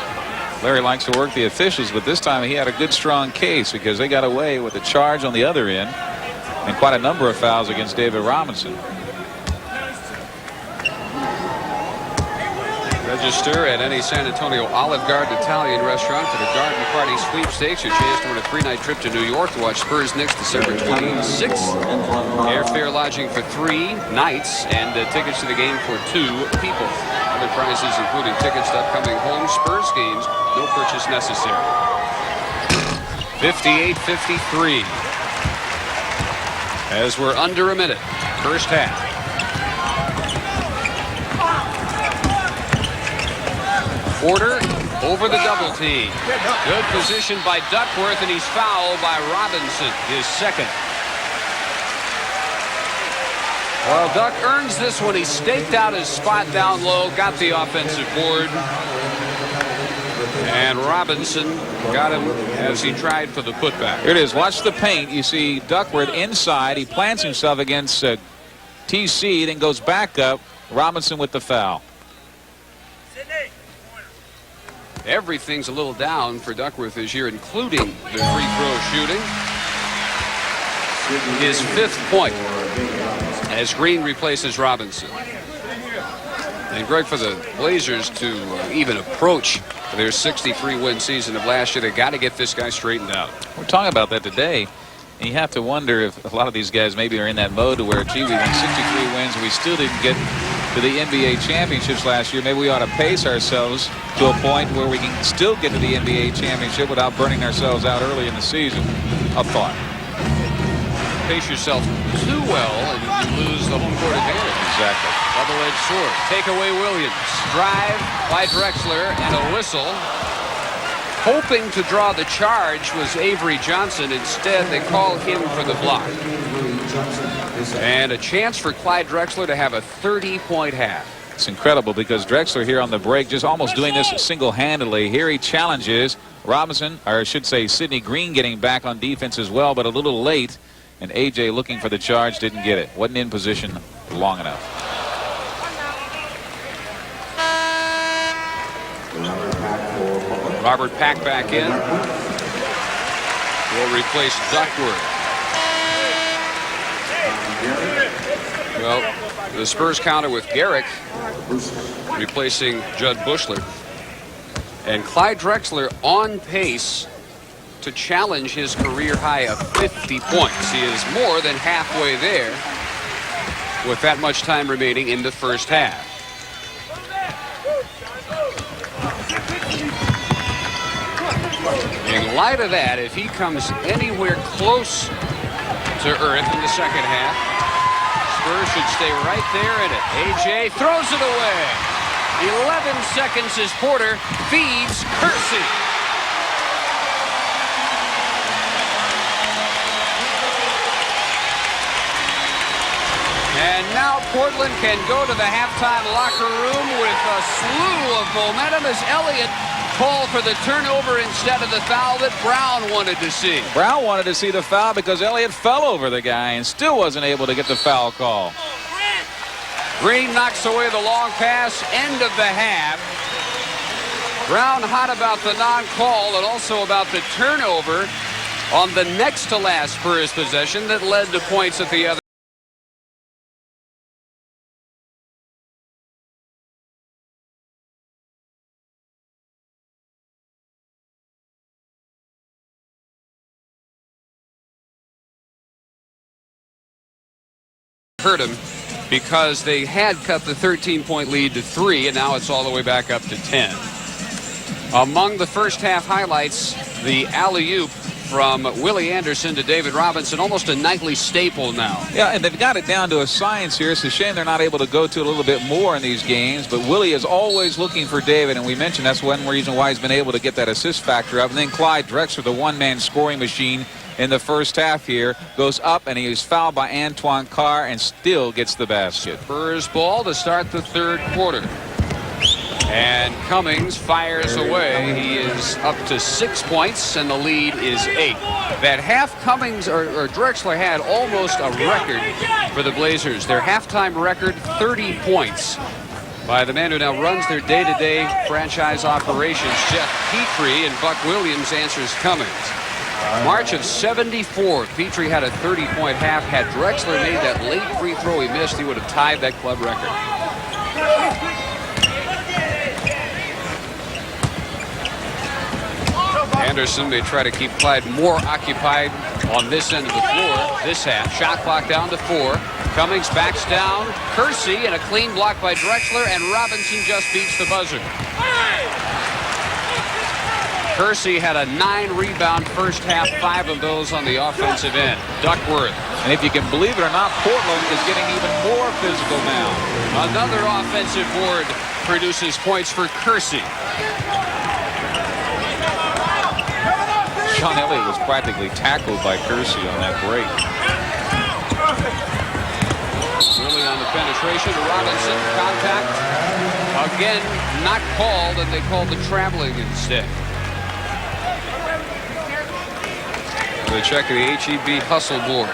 Larry likes to work the officials, but this time he had a good, strong case because they got away with a charge on the other end and quite a number of fouls against David Robinson. Register at any San Antonio Olive Garden Italian restaurant for the Garden Party Sweepstakes. Your chance to win a 3-night trip to New York to watch Spurs Knicks December 26th. Airfare, lodging for 3 nights, and tickets to the game for 2 people. Other prizes including tickets to upcoming home Spurs games. No purchase necessary. 58-53. As we're under a minute. First half. Porter over the double team. Good position by Duckworth, and he's fouled by Robinson, his second. Well, Duck earns this one. He staked out his spot down low, got the offensive board. And Robinson got him as he tried for the putback. Here it is. Watch the paint. You see Duckworth inside. He plants himself against TC, then goes back up. Robinson with the foul. Everything's a little down for Duckworth this year, including the free throw shooting. His 5th point as Green replaces Robinson. And Greg, for the Blazers to even approach their 63-win season of last year, they got to get this guy straightened out. We're talking about that today. And you have to wonder if a lot of these guys maybe are in that mode to where, gee, we won 63 wins and we still didn't get to the NBA championships last year. Maybe we ought to pace ourselves to a point where we can still get to the NBA championship without burning ourselves out early in the season. A thought. Pace yourself too well and you lose the home court advantage. Exactly. Double-edged sword. Take away Williams. Drive by Drexler and a whistle. Hoping to draw the charge was Avery Johnson. Instead, they call him for the block. And a chance for Clyde Drexler to have a 30-point half. It's incredible because Drexler here on the break just almost doing this single-handedly. Here he challenges Robinson, or I should say Sidney Green, getting back on defense as well, but a little late. And AJ looking for the charge, didn't get it. Wasn't in position long enough. Robert Pack back in. Will replace Duckworth. Well, the Spurs counter with Garrick replacing Judd Bushler. And Clyde Drexler on pace to challenge his career high of 50 points. He is more than halfway there with that much time remaining in the first half. In light of that, if he comes anywhere close to earth in the second half, Spurs should stay right there in it. AJ throws it away. 11 seconds as Porter feeds Kersey. And now Portland can go to the halftime locker room with a slew of momentum as Elliott called for the turnover instead of the foul that Brown wanted to see. Brown wanted to see the foul because Elliott fell over the guy and still wasn't able to get the foul call. Green knocks away the long pass. End of the half. Brown hot about the non-call and also about the turnover on the next to last Spurs possession that led to points at the other. Hurt him because they had cut the 13-point lead to 3, and now it's all the way back up to 10. Among the first half highlights, the alley-oop from Willie Anderson to David Robinson, almost a nightly staple now. Yeah, and they've got it down to a science here. It's a shame they're not able to go to a little bit more in these games, but Willie is always looking for David, and we mentioned that's one reason why he's been able to get that assist factor up. And then Clyde Drexler, the one-man scoring machine in the first half here, goes up, and he is fouled by Antoine Carr and still gets the basket. Spurs ball to start the third quarter. And Cummings fires away. He is up to 6 points, and the lead is 8. That half Cummings or Drexler had almost a record for the Blazers. Their halftime record, 30 points by the man who now runs their day-to-day franchise operations, Jeff Petrie, and Buck Williams answers Cummings. March of '74, Petrie had a 30-point half. Had Drexler made that late free throw he missed, he would have tied that club record. Anderson may try to keep Clyde more occupied on this end of the floor this half. Shot clock down to 4. Cummings backs down. Kersey, and a clean block by Drexler, and Robinson just beats the buzzer. Kersey had a 9-rebound first half, 5 of those on the offensive end. Duckworth. And if you can believe it or not, Portland is getting even more physical now. Another offensive board produces points for Kersey. Sean Elliott was practically tackled by Kersey on that break. Really on the penetration to Robinson. Contact. Again, not called, and they called the traveling instead. The check of the HEB hustle board.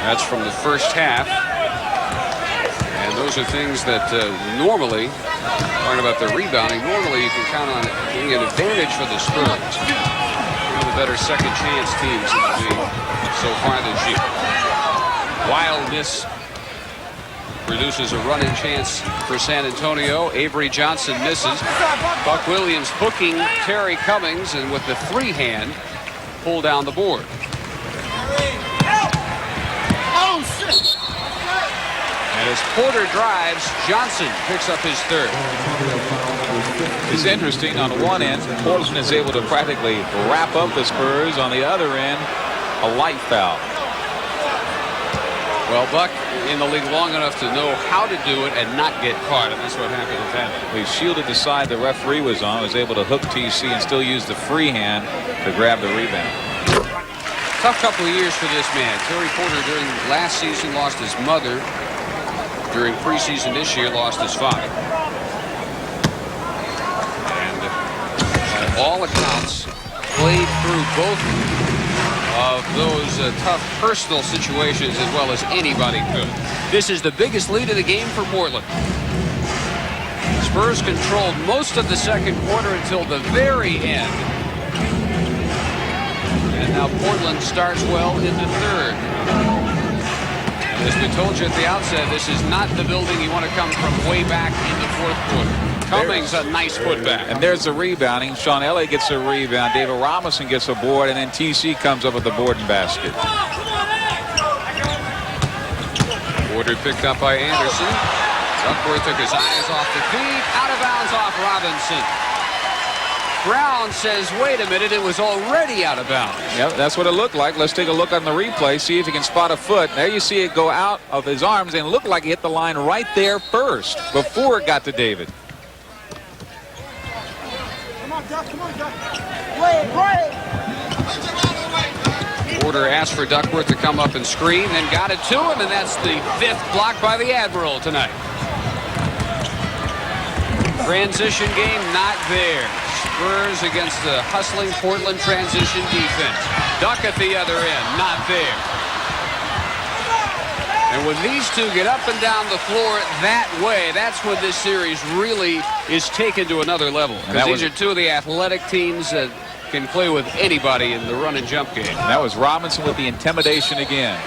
That's from the first half. And those are things that normally, talking about the rebounding, normally you can count on it being an advantage for the Spurs. One of the better second chance teams in the league so far this year. Wildness produces a running chance for San Antonio. Avery Johnson misses. Buck Williams hooking Terry Cummings, and with the free hand, pull down the board. And as Porter drives, Johnson picks up his third. It's interesting. On one end, Portland is able to practically wrap up the Spurs. On the other end, a light foul. Well, Buck in the league long enough to know how to do it and not get caught, and that's what happened with that. He shielded the side the referee was on, was able to hook TC and still use the free hand to grab the rebound. Tough couple of years for this man. Terry Porter during last season lost his mother. During preseason this year lost his father. And by all accounts, played through both of those tough personal situations as well as anybody could. This is the biggest lead of the game for Portland. Spurs controlled most of the second quarter until the very end. And now Portland starts well in the third. And as we told you at the outset, this is not the building you want to come from way back in the fourth quarter. Cummings, a nice putback. And there's the rebounding. Sean Elliott gets a rebound. David Robinson gets a board, and then TC comes up with the board and basket. Order picked up by Anderson. Duckworth took his eyes off the feed. Out of bounds off Robinson. Brown says, wait a minute, it was already out of bounds. Yep, that's what it looked like. Let's take a look on the replay, see if he can spot a foot. There you see it go out of his arms and look like it hit the line right there first before it got to David. Come on, Duck. Come on, Duck. Order asked for Duckworth to come up and screen, then got it to him, and that's the 5th block by the Admiral tonight. Transition game not there. Spurs against the hustling Portland transition defense. Duck at the other end, not there. And when these two get up and down the floor that way, that's when this series really is taken to another level. Because these are two of the athletic teams that can play with anybody in the run and jump game. And that was Robinson with the intimidation again.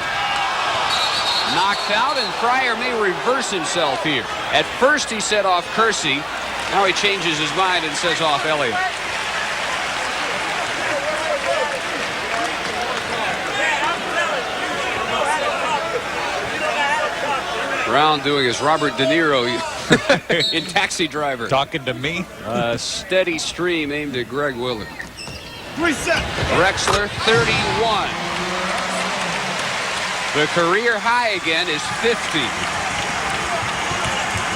Knocked out, and Pryor may reverse himself here. At first he set off Kersey. Now he changes his mind and says off Elliott. Brown doing his Robert De Niro in Taxi Driver. Talking to me. A steady stream aimed at Greg Willard. Reset. Drexler, 31. The career high again is 50.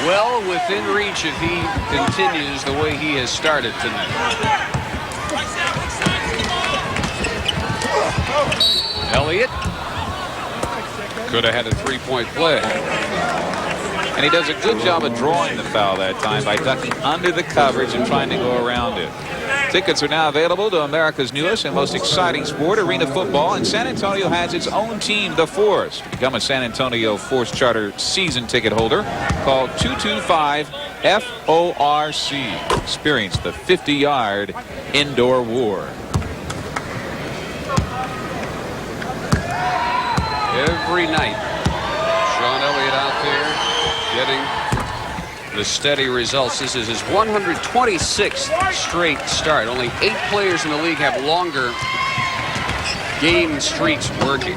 Well within reach if he continues the way he has started tonight. Elliott could have had a three-point play. And he does a good job of drawing the foul that time by ducking under the coverage and trying to go around it. Tickets are now available to America's newest and most exciting sport, arena football, and San Antonio has its own team, the Force. To become a San Antonio Force Charter season ticket holder, call 225-FORC. Experience the 50-yard indoor war. Every night, Sean Elliott out there getting the steady results. This is his 126th straight start. Only 8 players in the league have longer game streaks working.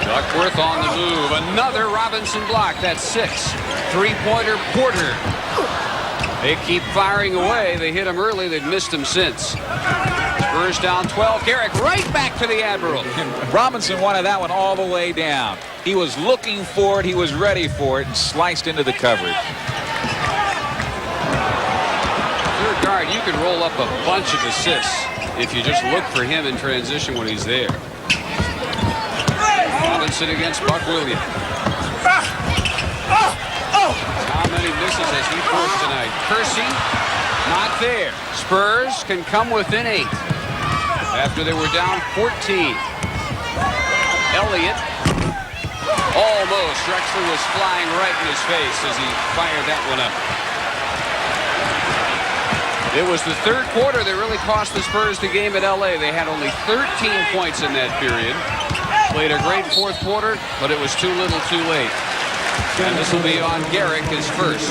Duckworth on the move. Another Robinson block. That's 6. Three-pointer Porter. They keep firing away. They hit him early. They've missed him since. Spurs down 12. Garrick right back to the Admiral. Robinson wanted that one all the way down. He was looking for it. He was ready for it and sliced into the coverage. Third guard, you can roll up a bunch of assists if you just look for him in transition when he's there. Robinson against Buck Williams. How many misses has he forced tonight? Kersey, not there. Spurs can come within 8 after they were down 14. Elliott. Almost. Drexler was flying right in his face as he fired that one up. It was the third quarter that really cost the Spurs the game at L.A. They had only 13 points in that period. Played a great fourth quarter, but it was too little too late. And this will be on Garrick, his first.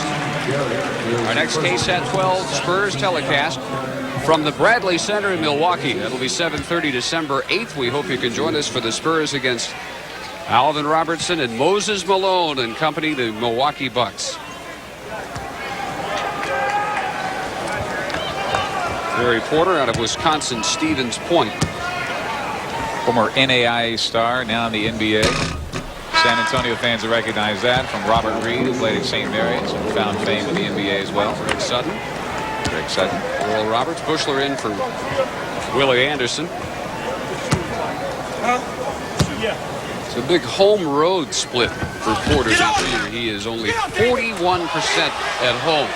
Our next KSAT 12 Spurs telecast from the Bradley Center in Milwaukee. That'll be 7:30 December 8th. We hope you can join us for the Spurs against Alvin Robertson and Moses Malone and company, the Milwaukee Bucks. Barry Porter out of Wisconsin Stevens Point. Former NAIA star, now in the NBA. San Antonio fans will recognize that from Robert Reed, who played at St. Mary's and found fame in the NBA as well. Greg Sutton. Earl Roberts. Bushler in for Willie Anderson. It's a big home road split for Porter this year. He is only 41% at home,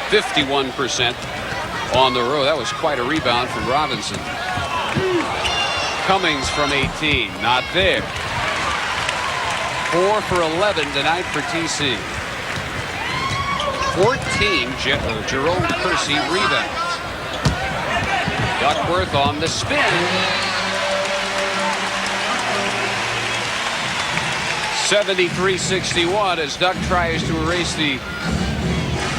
51% on the road. That was quite a rebound from Robinson. Cummings from 18, not there. 4 for 11 tonight for TC. 14 Jerome Kersey rebounds. Duckworth on the spin. 73-61 as Duck tries to erase the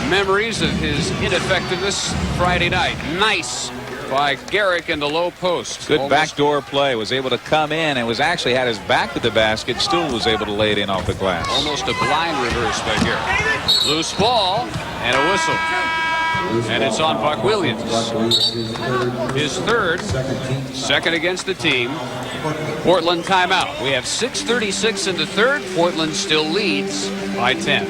memories of his ineffectiveness Friday night. Nice by Garrick in the low post. Good backdoor play. Was able to come in and was actually had his back to the basket. Still was able to lay it in off the glass. Almost a blind reverse by Garrick. Loose ball and a whistle. And it's on Buck Williams. His third, second against the team. Portland timeout. We have 6:36 in the third. Portland still leads by 10.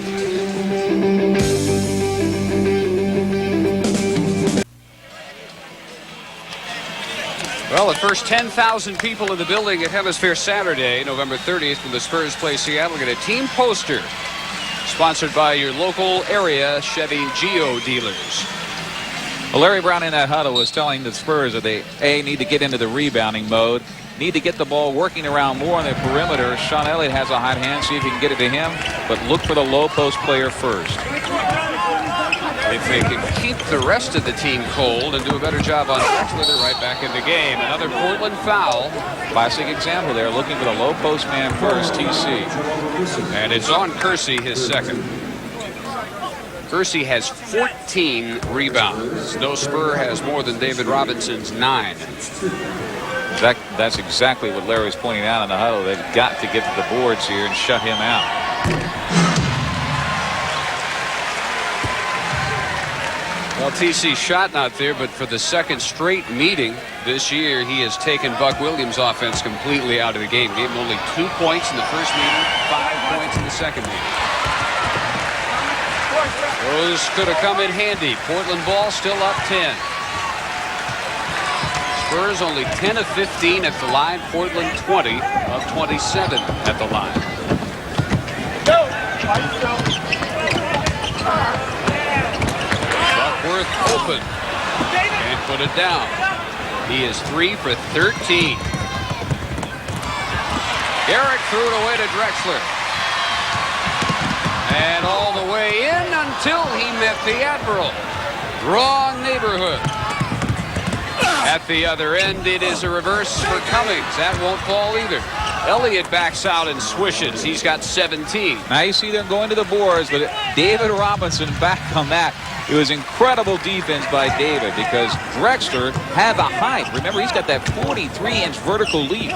Well, the first 10,000 people in the building at Hemisphere Saturday, November 30th, when the Spurs play Seattle, get a team poster sponsored by your local area Chevy Geo dealers. Well, Larry Brown in that huddle was telling the Spurs that they need to get into the rebounding mode, need to get the ball working around more on the perimeter. Sean Elliott has a hot hand, see if you can get it to him, but look for the low post player first. If they can keep the rest of the team cold and do a better job on Drexler, they're right back in the game. Another Portland foul. Classic example there, looking for the low post man first, TC. And it's on Kersey, his second. Kersey has 14 rebounds. No Spur has more than David Robinson's 9. That's exactly what Larry was pointing out in the huddle. They've got to get to the boards here and shut him out. Well, TC shot not there, but for the second straight meeting this year, he has taken Buck Williams' offense completely out of the game. Gave him only 2 points in the first meeting, 5 points in the second meeting. Those could have come in handy. Portland ball still up 10. Spurs only 10 of 15 at the line. Portland 20 of 27 at the line. Duckworth open. Can't put it down. He is 3 for 13. Garrick threw it away to Drexler. And all the way in until he met the Admiral. Wrong neighborhood. At the other end, it is a reverse for Cummings. That won't fall either. Elliott backs out and swishes. He's got 17. Now you see them going to the boards, but David Robinson back on that. It was incredible defense by David because Drexler had the height. Remember, he's got that 43-inch vertical leap.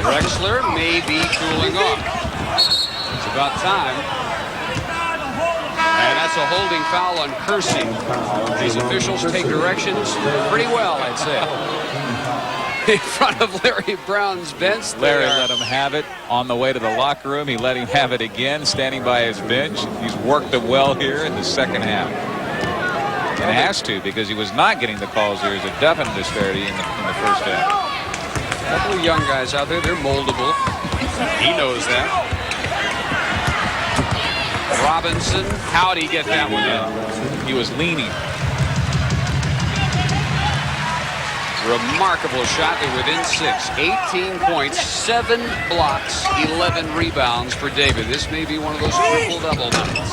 Drexler may be cooling off. It's about time. And that's a holding foul on Kersey. These officials take directions pretty well, I'd say. In front of Larry Brown's bench. Larry let him have it on the way to the locker room. He let him have it again, standing by his bench. He's worked it well here in the second half. And it has to, because he was not getting the calls. There's a definite disparity in the first half. A couple of young guys out there, they're moldable. He knows that. Robinson, how'd he get that one in? He was leaning. Remarkable shot. They're within 6. 18 points, 7 blocks, 11 rebounds for David. This may be one of those triple-double nights.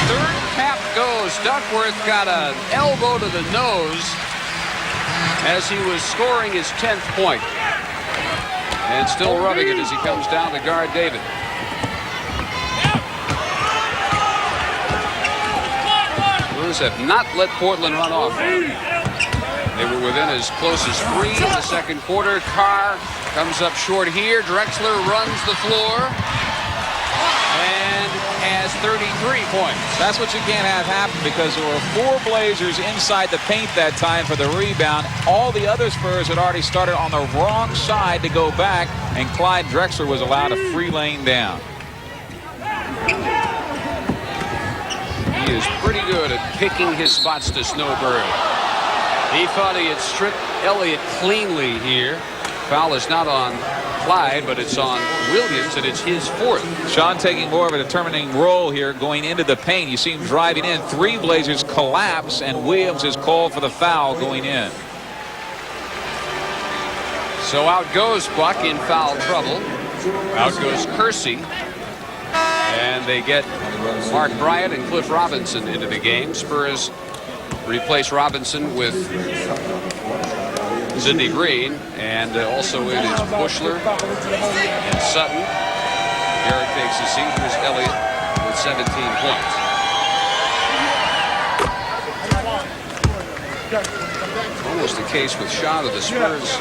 Third tap goes. Duckworth got an elbow to the nose as he was scoring his 10th point. And still rubbing it as he comes down to guard David. Spurs have not let Portland run off. They were within as close as 3 in the second quarter. Carr comes up short here. Drexler runs the floor and has 33 points. That's what you can't have happen, because there were 4 Blazers inside the paint that time for the rebound. All the other Spurs had already started on the wrong side to go back, and Clyde Drexler was allowed a free lane down. He is pretty good at picking his spots to Snowbird. He thought he had stripped Elliott cleanly here. Foul is not on Clyde, but it's on Williams, and it's his 4th. Sean taking more of a determining role here going into the paint. You see him driving in. 3 Blazers collapse, and Williams is called for the foul going in. So out goes Buck in foul trouble. Out goes Kersey. And they get Mark Bryant and Cliff Robinson into the game. Spurs replace Robinson with Sidney Green, and also it is Bushler and Sutton. Garrett takes a seat. Here's Elliott with 17 points. Almost the case with Shaw of the Spurs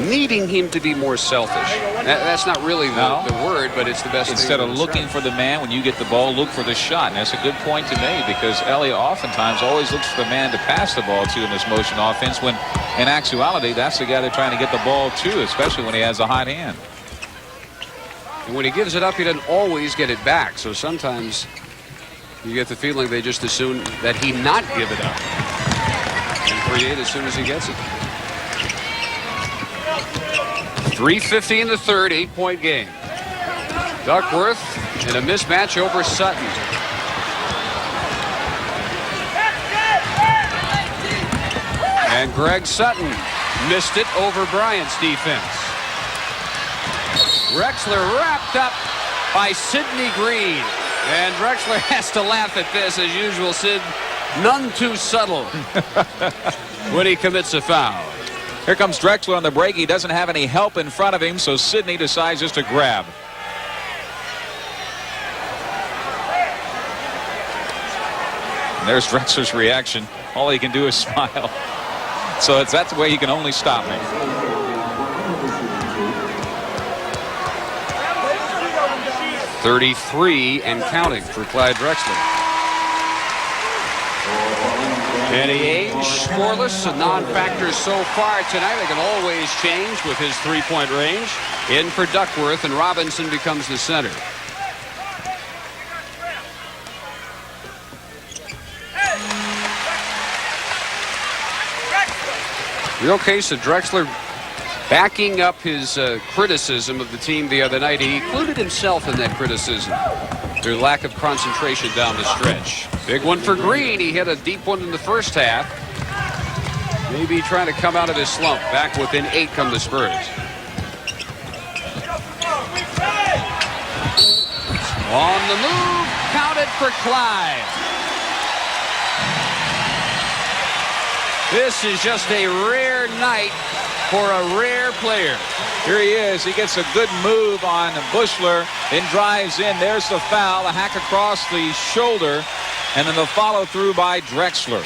needing him to be more selfish. That's not really the word, but it's the best. Instead of looking for the man when you get the ball, look for the shot. And that's a good point to make, because Elliott oftentimes always looks for the man to pass the ball to in this motion offense, when in actuality that's the guy they're trying to get the ball to, especially when he has a hot hand. And when he gives it up, he doesn't always get it back. So sometimes you get the feeling they just assume that he not give it up and create as soon as he gets it. 3:50 in the third, 8-point game. Duckworth in a mismatch over Sutton. And Greg Sutton missed it over Bryant's defense. Drexler wrapped up by Sidney Green. And Drexler has to laugh at this as usual. Sid, none too subtle when he commits a foul. Here comes Drexler on the break. He doesn't have any help in front of him, so Sidney decides just to grab. And there's Drexler's reaction. All he can do is smile. So that's the way he can only stop me. .33 and counting for Clyde Drexler. Any age, scoreless, a non-factor so far tonight. They can always change with his three-point range. In for Duckworth, and Robinson becomes the center. Real case of Drexler backing up his criticism of the team the other night. He included himself in that criticism. Their lack of concentration down the stretch. Big one for Green. He hit a deep one in the first half. Maybe trying to come out of his slump. Back within 8 come the Spurs. On the move. Counted for Clyde. This is just a rare night for a rare player. Here he is. He gets a good move on Bushler, then drives in. There's the foul, a hack across the shoulder, and then the follow through by Drexler.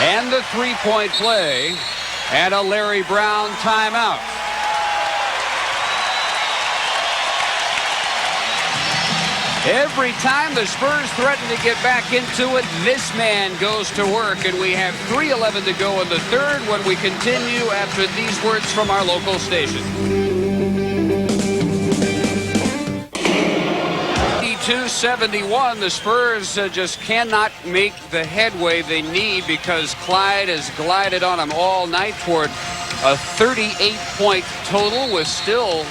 And the three-point play, and a Larry Brown timeout. Every time the Spurs threaten to get back into it, this man goes to work, and we have 3:11 to go in the third when we continue after these words from our local station. 82-71, the Spurs just cannot make the headway they need because Clyde has glided on them all night toward a 38-point total with still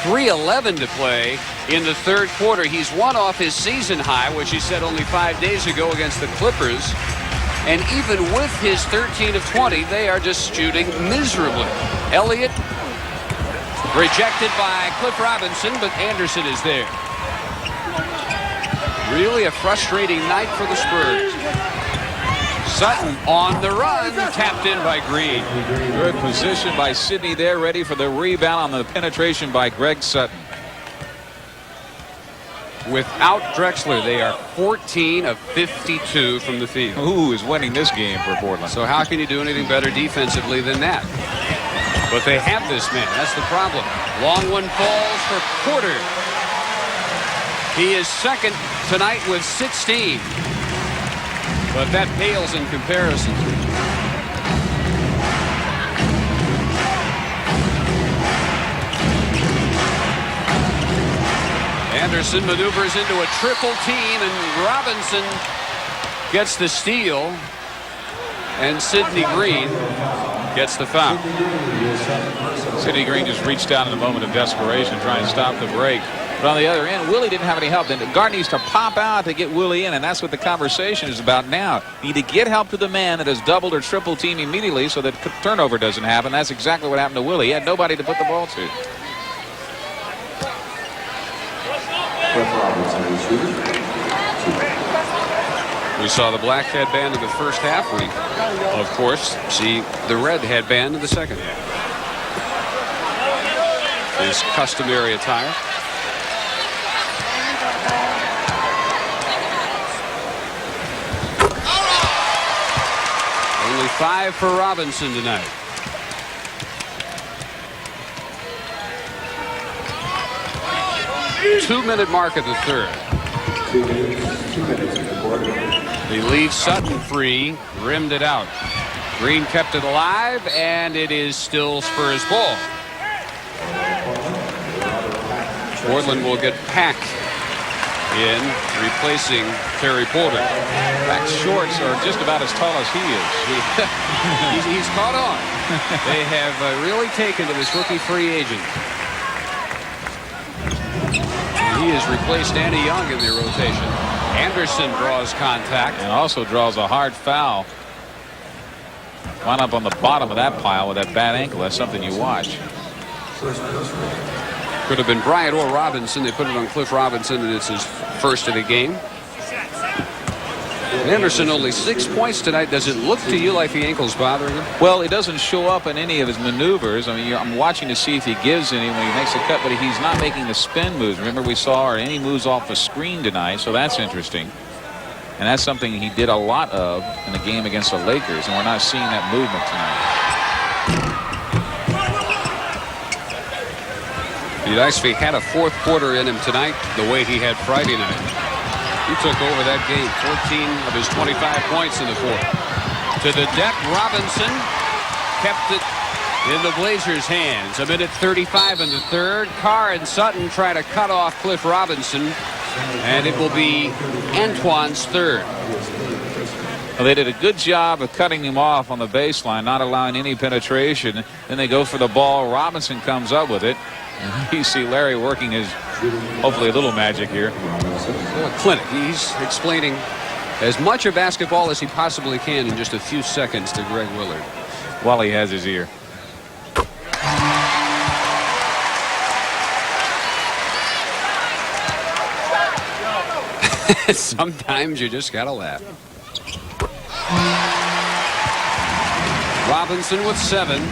3:11 to play in the third quarter. He's one off his season high, which he set only 5 days ago against the Clippers. And even with his 13 of 20, they are just shooting miserably. Elliott rejected by Cliff Robinson, but Anderson is there. Really a frustrating night for the Spurs. Sutton on the run, tapped in by Green. Good position by Sidney there, ready for the rebound on the penetration by Greg Sutton. Without Drexler, they are 14 of 52 from the field. Who is winning this game for Portland? So how can you do anything better defensively than that? But they have this man. That's the problem. Long one falls for Porter. He is second tonight with 16. But that pales in comparison. Anderson maneuvers into a triple team, and Robinson gets the steal, and Sidney Green gets the foul. Sidney Green just reached out in a moment of desperation trying to stop the break. But on the other end, Willie didn't have any help. Then guard needs to pop out to get Willie in, and that's what the conversation is about now. You need to get help to the man that has doubled or triple team immediately so that turnover doesn't happen. That's exactly what happened to Willie. He had nobody to put the ball to. We saw the black headband in the first half. We, of course, see the red headband in the second half. His customary attire. Only 5 for Robinson tonight. Two-minute mark at the third. 2 minutes. 2 minutes in the quarter. They leave Sutton free, rimmed it out. Green kept it alive, and it is still Spurs ball. Portland will get Pack in, replacing Terry Porter. Pack's shorts are just about as tall as he is. He's caught on. They have really taken to this rookie free agent. He has replaced Danny Young in their rotation. Anderson draws contact. And also draws a hard foul. Wound up on the bottom of that pile with that bad ankle. That's something you watch. Could have been Bryant or Robinson. They put it on Cliff Robinson, and it's his first of the game. Anderson only 6 points tonight. Does it look to you like the ankle's bothering him? Well, it doesn't show up in any of his maneuvers. I mean, I'm watching to see if he gives any when he makes a cut, but he's not making the spin moves. Remember, we saw or any moves off the screen tonight, so that's interesting. And that's something he did a lot of in the game against the Lakers, and we're not seeing that movement tonight. He'd actually had a fourth quarter in him tonight the way he had Friday night. He took over that game, 14 of his 25 points in the fourth. To the deck, Robinson kept it in the Blazers' hands. A minute 35 in the third. Carr and Sutton try to cut off Cliff Robinson, and it will be Antoine's third. Well, they did a good job of cutting him off on the baseline, not allowing any penetration. Then they go for the ball. Robinson comes up with it. And you see Larry working his, hopefully, a little magic here. Clinic. He's explaining as much of basketball as he possibly can in just a few seconds to Greg Willard. While he has his ear. Sometimes you just gotta laugh. Robinson with 7.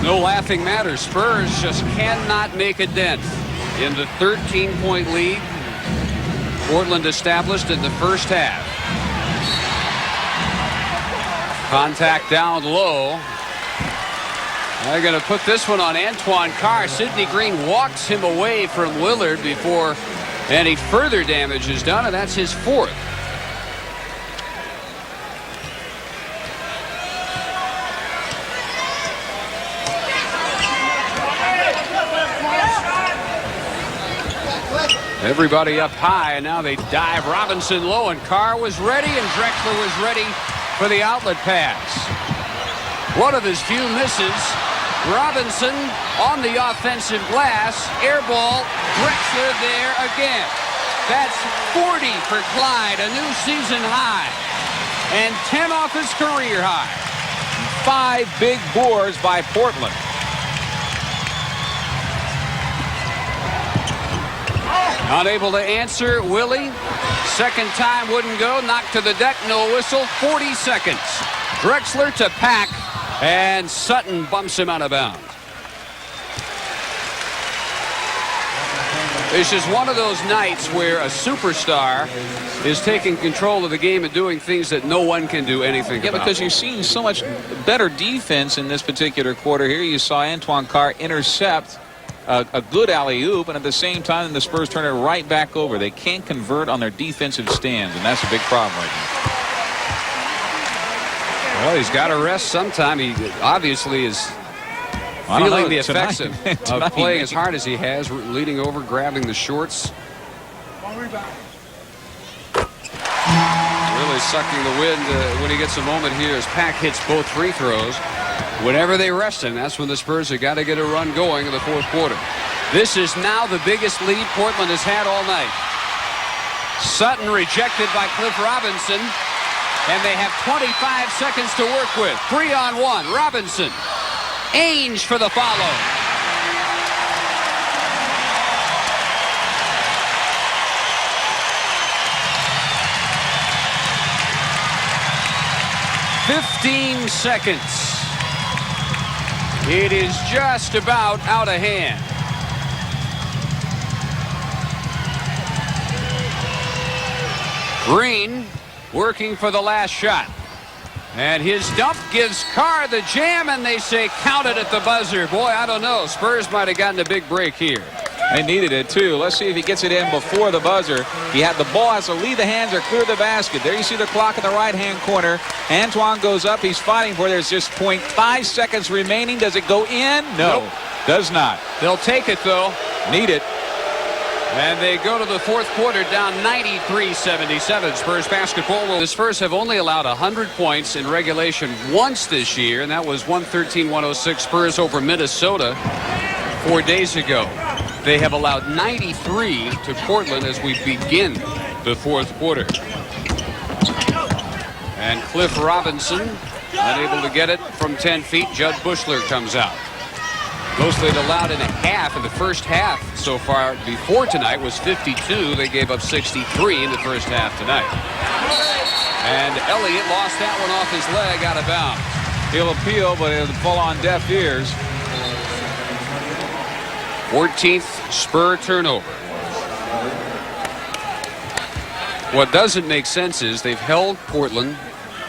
No laughing matter. Spurs just cannot make a dent in the 13-point lead Portland established in the first half. Contact down low. They're going to put this one on Antoine Carr. Sidney Green walks him away from Willard before any further damage is done, and that's his fourth. Everybody up high, and now they dive Robinson low, and Carr was ready, and Drexler was ready for the outlet pass. One of his few misses. Robinson on the offensive glass. Air ball. Drexler there again. That's 40 for Clyde, a new season high, and 10 off his career high. 5 big boards by Portland. Unable to answer, Willie. Second time wouldn't go. Knocked to the deck, no whistle. 40 seconds. Drexler to Pack, and Sutton bumps him out of bounds. It's just one of those nights where a superstar is taking control of the game and doing things that no one can do anything about. Yeah, because you're seeing so much better defense in this particular quarter here. You saw Antoine Carr intercept a good alley-oop, and at the same time the Spurs turn it right back over. They can't convert on their defensive stands, and that's a big problem right now. Well, he's got to rest sometime. He obviously is feeling the effects of playing as hard as he has, leading over, grabbing the shorts. Really sucking the wind when he gets a moment here as Pack hits both free throws. Whenever they rest him, that's when the Spurs have got to get a run going in the fourth quarter. This is now the biggest lead Portland has had all night. Sutton rejected by Cliff Robinson, and they have 25 seconds to work with. 3-on-1. Robinson. Ainge for the follow. 15 seconds. It is just about out of hand. Green working for the last shot. And his dump gives Carr the jam, and they say count it at the buzzer. Boy, I don't know. Spurs might have gotten a big break here. They needed it, too. Let's see if he gets it in before the buzzer. He had the ball, has to lead the hands or clear the basket. There you see the clock in the right-hand corner. Antoine goes up. He's fighting for it. There's just 0.5 seconds remaining. Does it go in? No, nope. Does not. They'll take it, though. Need it. And they go to the fourth quarter down 93-77. Spurs basketball. Well, the Spurs have only allowed 100 points in regulation once this year, and that was 113-106 Spurs over Minnesota 4 days ago. They have allowed 93 to Portland as we begin the fourth quarter. And Cliff Robinson unable to get it from 10 feet. Judd Bushler comes out. Most they'd allowed in a half in the first half so far before tonight was 52. They gave up 63 in the first half tonight. And Elliott lost that one off his leg out of bounds. He'll appeal, but it'll fall on deaf ears. 14th Spur turnover. What doesn't make sense is they've held Portland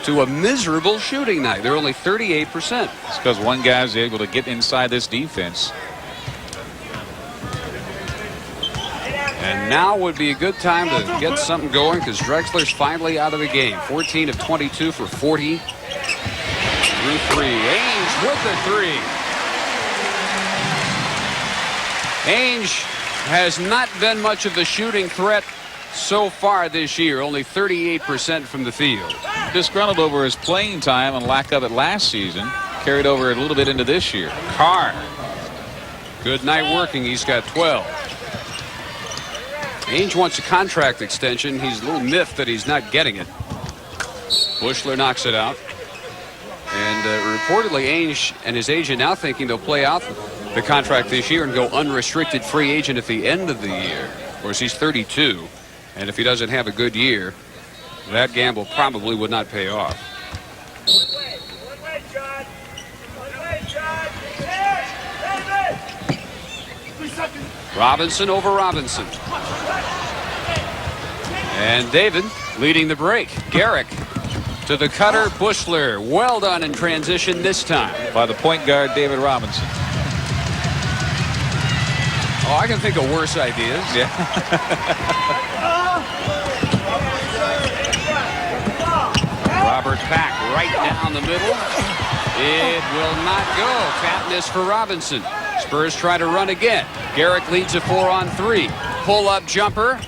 to a miserable shooting night. They're only 38%. It's because one guy's able to get inside this defense. And now would be a good time to get something going because Drexler's finally out of the game. 14 of 22 for 40 through 3. Ainge with the 3. Ainge has not been much of a shooting threat so far this year. Only 38% from the field. Disgruntled over his playing time and lack of it last season. Carried over a little bit into this year. Carr. Good night working. He's got 12. Ainge wants a contract extension. He's a little miffed that he's not getting it. Bushler knocks it out. And reportedly Ainge and his agent now thinking they'll play out the contract this year and go unrestricted free agent at the end of the year. Of course, he's 32. And if he doesn't have a good year, that gamble probably would not pay off. Robinson over Robinson. And David leading the break. Garrick to the cutter. Bushler. Well done in transition this time. By the point guard, David Robinson. Oh, I can think of worse ideas. Yeah. Robert Pack right down the middle. It will not go. Fatness for Robinson. Spurs try to run again. Garrick leads a 4-on-3. Pull-up jumper.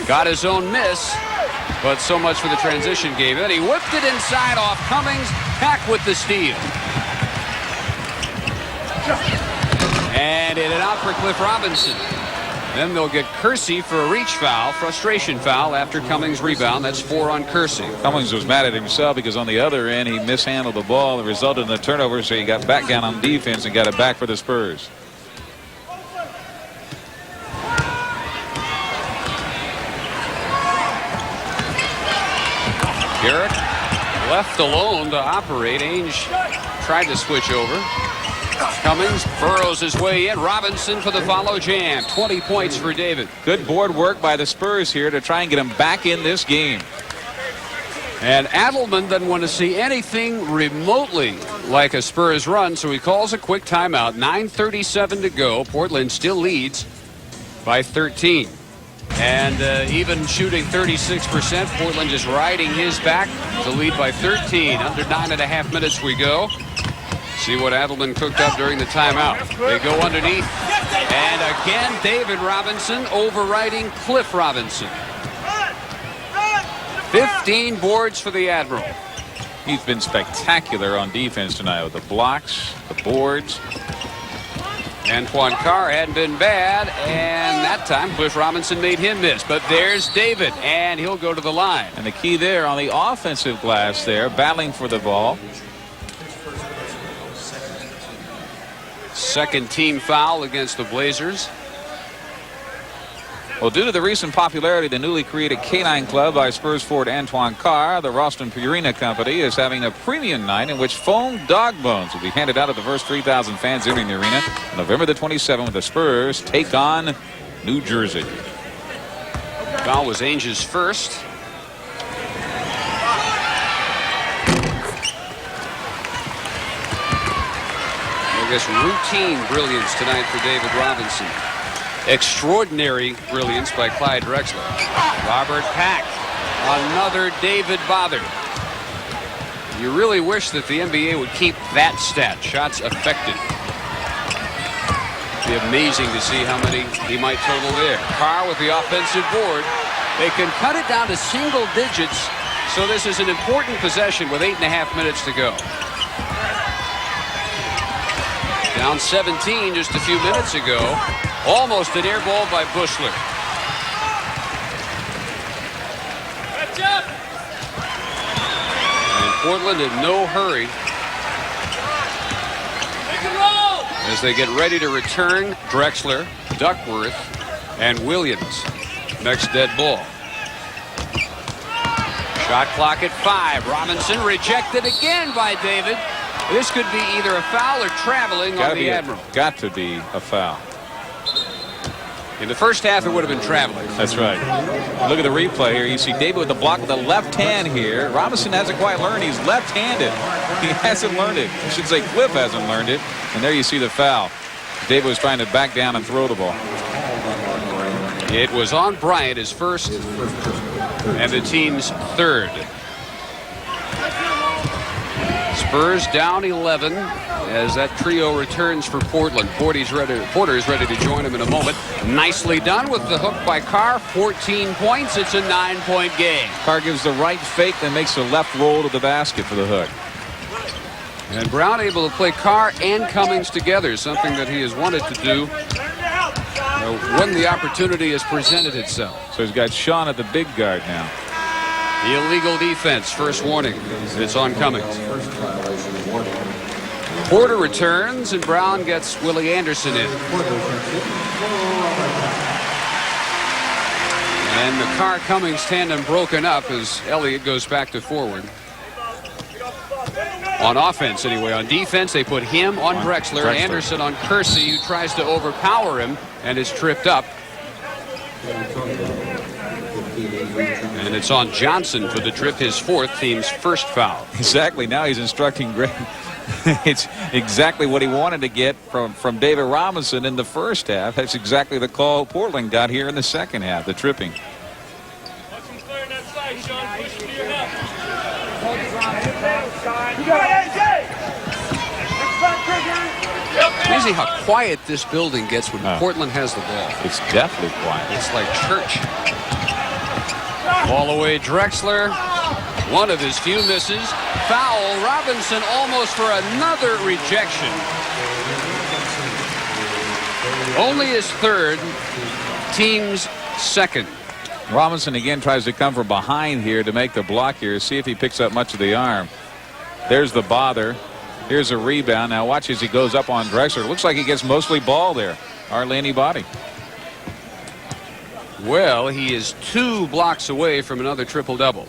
Got his own miss. But so much for the transition game. Then he whipped it inside off Cummings. Pack with the steal. And in and out for Cliff Robinson. Then they'll get Kersey for a reach foul, frustration foul after Cummings' rebound. That's 4 on Kersey. Cummings was mad at himself because on the other end he mishandled the ball. It resulted in a turnover, so he got back down on defense and got it back for the Spurs. Garrick left alone to operate. Ainge tried to switch over. Cummings burrows his way in. Robinson for the follow jam. 20 points for David. Good board work by the Spurs here to try and get him back in this game. And Adelman doesn't want to see anything remotely like a Spurs run, so he calls a quick timeout. 9:37 to go. Portland still leads by 13. And even shooting 36%, Portland just riding his back to lead by 13. Under 9.5 minutes we go. See what Adelman cooked up during the timeout. They go underneath. And again, David Robinson overriding Cliff Robinson. 15 boards for the Admiral. He's been spectacular on defense tonight with the blocks, the boards. Antoine Carr hadn't been bad, and that time Cliff Robinson made him miss. But there's David, and he'll go to the line. And the key there on the offensive glass there, battling for the ball. Second team foul against the Blazers. Well, due to the recent popularity of the newly created Canine Club by Spurs forward Antoine Carr, the Ralston Purina Company is having a premium night in which foam dog bones will be handed out to the first 3,000 fans entering the arena on November the 27th when the Spurs take on New Jersey. Foul was Ainge's first. I guess routine brilliance tonight for David Robinson. Extraordinary brilliance by Clyde Drexler. Robert Pack. Another David bother. You really wish that the NBA would keep that stat. Shots affected. It'd be amazing to see how many he might total there. Carr with the offensive board. They can cut it down to single digits. So this is an important possession with 8.5 minutes to go. Down 17 just a few minutes ago. Almost an air ball by Bushler. And Portland in no hurry as they get ready to return Drexler, Duckworth, and Williams. Next dead ball. Shot clock at 5. Robinson rejected again by David. This could be either a foul or traveling on the Admiral. Got to be a foul. In the first half, it would have been traveling. That's right. Look at the replay here. You see David with the block with the left hand here. Robinson hasn't quite learned. He's left-handed. He hasn't learned it. I should say Cliff hasn't learned it. And there you see the foul. David was trying to back down and throw the ball. It was on Bryant, his first, and the team's third. Spurs down 11 as that trio returns for Portland. Porter is ready to join him in a moment. Nicely done with the hook by Carr. 14 points. It's a 9-point game. Carr gives the right fake, then makes the left roll to the basket for the hook. And Brown able to play Carr and Cummings together, something that he has wanted to do when the opportunity has presented itself. So he's got Sean at the big guard now. Illegal defense. First warning. It's on Cummings. Porter returns, and Brown gets Willie Anderson in. And the Carr-Cummings tandem broken up as Elliott goes back to forward. On offense, anyway. On defense, they put him on Drexler. Anderson on Kersey, who tries to overpower him and is tripped up. And it's on Johnson for the trip, his fourth, team's first foul. Exactly. Now he's instructing Greg. It's exactly what he wanted to get from David Robinson in the first half. That's exactly the call Portland got here in the second half, the tripping. Amazing how quiet this building gets when Portland has the ball. It's definitely quiet. It's like church. Ball away, Drexler. One of his few misses. Foul. Robinson almost for another rejection. Only his third. Team's second. Robinson again tries to come from behind here to make the block here. See if he picks up much of the arm. There's the bother. Here's a rebound. Now watch as he goes up on Drexler. Looks like he gets mostly ball there. Hardly any body. Well, he is 2 blocks away from another triple-double.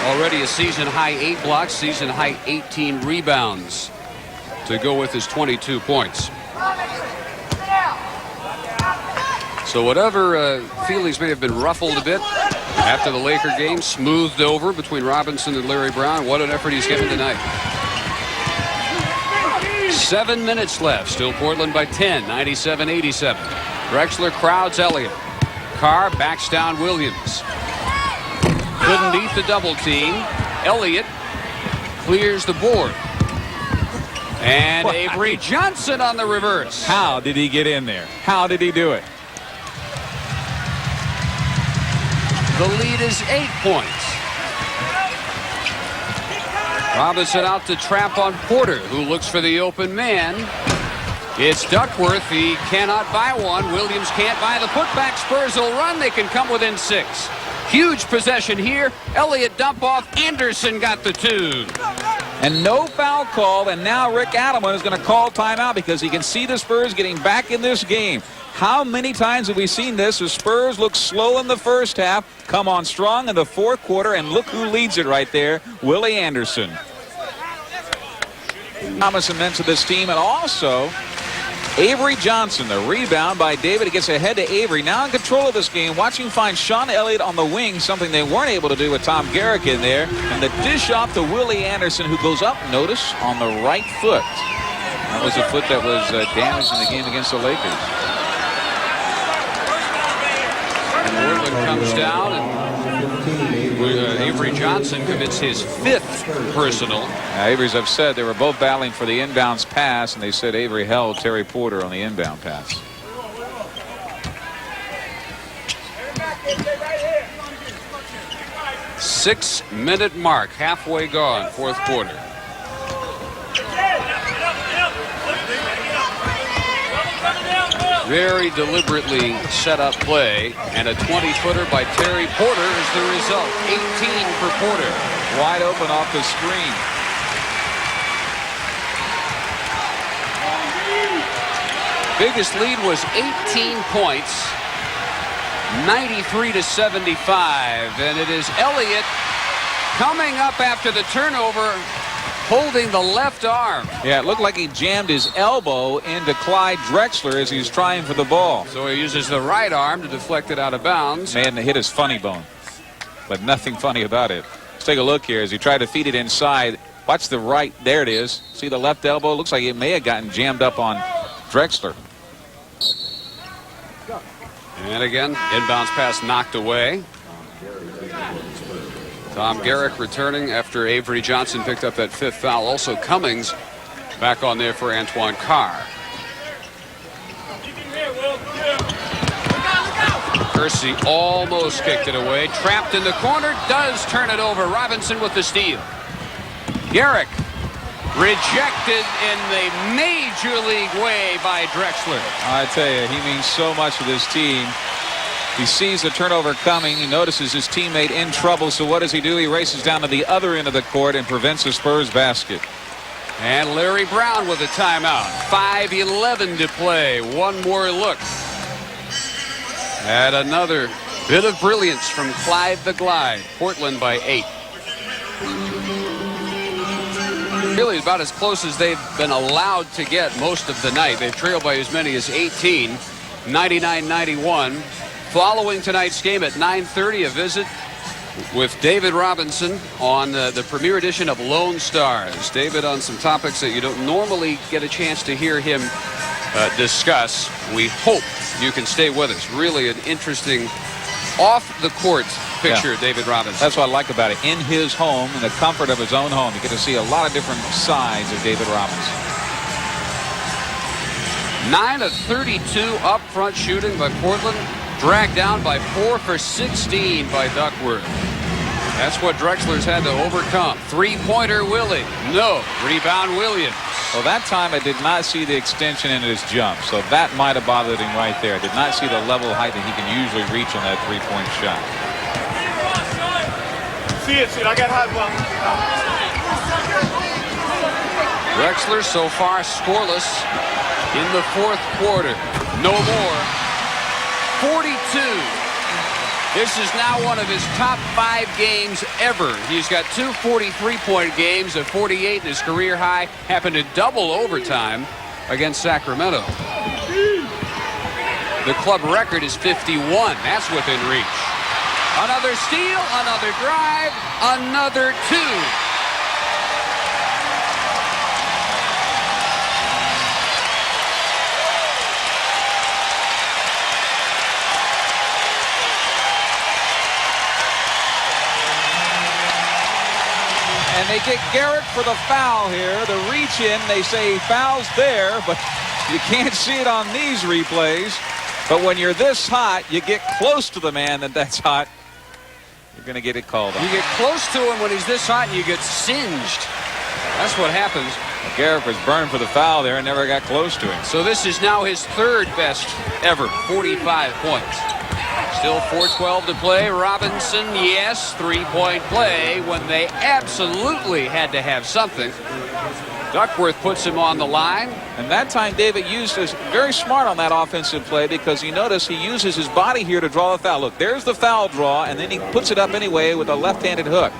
Already a season-high 8 blocks, season-high 18 rebounds to go with his 22 points. So whatever feelings may have been ruffled a bit after the Laker game, smoothed over between Robinson and Larry Brown. What an effort he's given tonight. 7 minutes left. Still Portland by 10, 97-87. Drexler crowds Elliott. Carr backs down Williams. Couldn't beat the double team. Elliott clears the board. And Avery Johnson on the reverse. How did he get in there? How did he do it? The lead is 8 points. Robinson out to trap on Porter, who looks for the open man. It's Duckworth. He cannot buy one. Williams can't buy the putback. Spurs will run. They can come within 6. Huge possession here. Elliott dump off. Anderson got the 2. And no foul call, and now Rick Adelman is going to call timeout because he can see the Spurs getting back in this game. How many times have we seen this? The Spurs look slow in the first half, come on strong in the fourth quarter, and look who leads it right there, Willie Anderson. Thomas meant to this team, and also Avery Johnson, the rebound by David. It gets ahead to Avery. Now in control of this game. Watch him find Sean Elliott on the wing, something they weren't able to do with Tom Garrick in there. And the dish off to Willie Anderson, who goes up, notice, on the right foot. That was a foot that was damaged in the game against the Lakers. And Portland comes down, and Avery Johnson commits his 5th personal. Avery's upset. They were both battling for the inbounds pass, and they said Avery held Terry Porter on the inbound pass. Six-minute mark, halfway gone, fourth quarter. Very deliberately set up play, and a 20-footer by Terry Porter is the result. 18 for Porter. Wide open off the screen. Biggest lead was 18 points, 93-75, and it is Elliott coming up after the turnover, holding the left arm. Yeah, it looked like he jammed his elbow into Clyde Drexler as he was trying for the ball. So he uses the right arm to deflect it out of bounds. Man, hit his funny bone, but nothing funny about it. Let's take a look here as he tried to feed it inside. Watch the right. There it is. See the left elbow? Looks like it may have gotten jammed up on Drexler. And again, inbounds pass knocked away. Tom Garrick returning after Avery Johnson picked up that 5th foul. Also Cummings back on there for Antoine Carr. Kersey almost kicked it away. Trapped in the corner. Does turn it over. Robinson with the steal. Garrick rejected in the major league way by Drexler. I tell you, he means so much to this team. He sees the turnover coming. He notices his teammate in trouble. So what does he do? He races down to the other end of the court and prevents a Spurs basket. And Larry Brown with a timeout. 5:11 to play. One more look at another bit of brilliance from Clyde the Glide. Portland by 8. Really about as close as they've been allowed to get most of the night. They've trailed by as many as 18, 99-91. Following tonight's game at 9:30, a visit with David Robinson on the premiere edition of Lone Stars. David on some topics that you don't normally get a chance to hear him discuss. We hope you can stay with us. Really an interesting off-the-court picture of David Robinson. That's what I like about it. In his home, in the comfort of his own home, you get to see a lot of different sides of David Robinson. 9 of 32 up front shooting by Portland. Dragged down by 4 for 16 by Duckworth. That's what Drexler's had to overcome. Three-pointer Willie. No. Rebound Williams. Well, that time I did not see the extension in his jump, so that might have bothered him right there. I did not see the level of height that he can usually reach on that three-point shot. See it. I got hot one. Drexler so far scoreless in the fourth quarter. No more. 42. This is now one of his top 5 games ever. He's got 2 43-point games, a 48 in his career high. Happened in double overtime against Sacramento. The club record is 51. That's within reach. Another steal, another drive, another 2. And they get Garrett for the foul here. The reach in, they say foul's there, but you can't see it on these replays. But when you're this hot, you get close to the man that's hot, you're going to get it called on. You get close to him when he's this hot and you get singed. That's what happens. Well, Garrett was burned for the foul there and never got close to him. So this is now his 3rd best ever, 45 points. Still 4:12 to play. Robinson, yes, three-point play when they absolutely had to have something. Duckworth puts him on the line. And that time David used is very smart on that offensive play because you notice he uses his body here to draw the foul. Look, there's the foul draw, and then he puts it up anyway with a left-handed hook.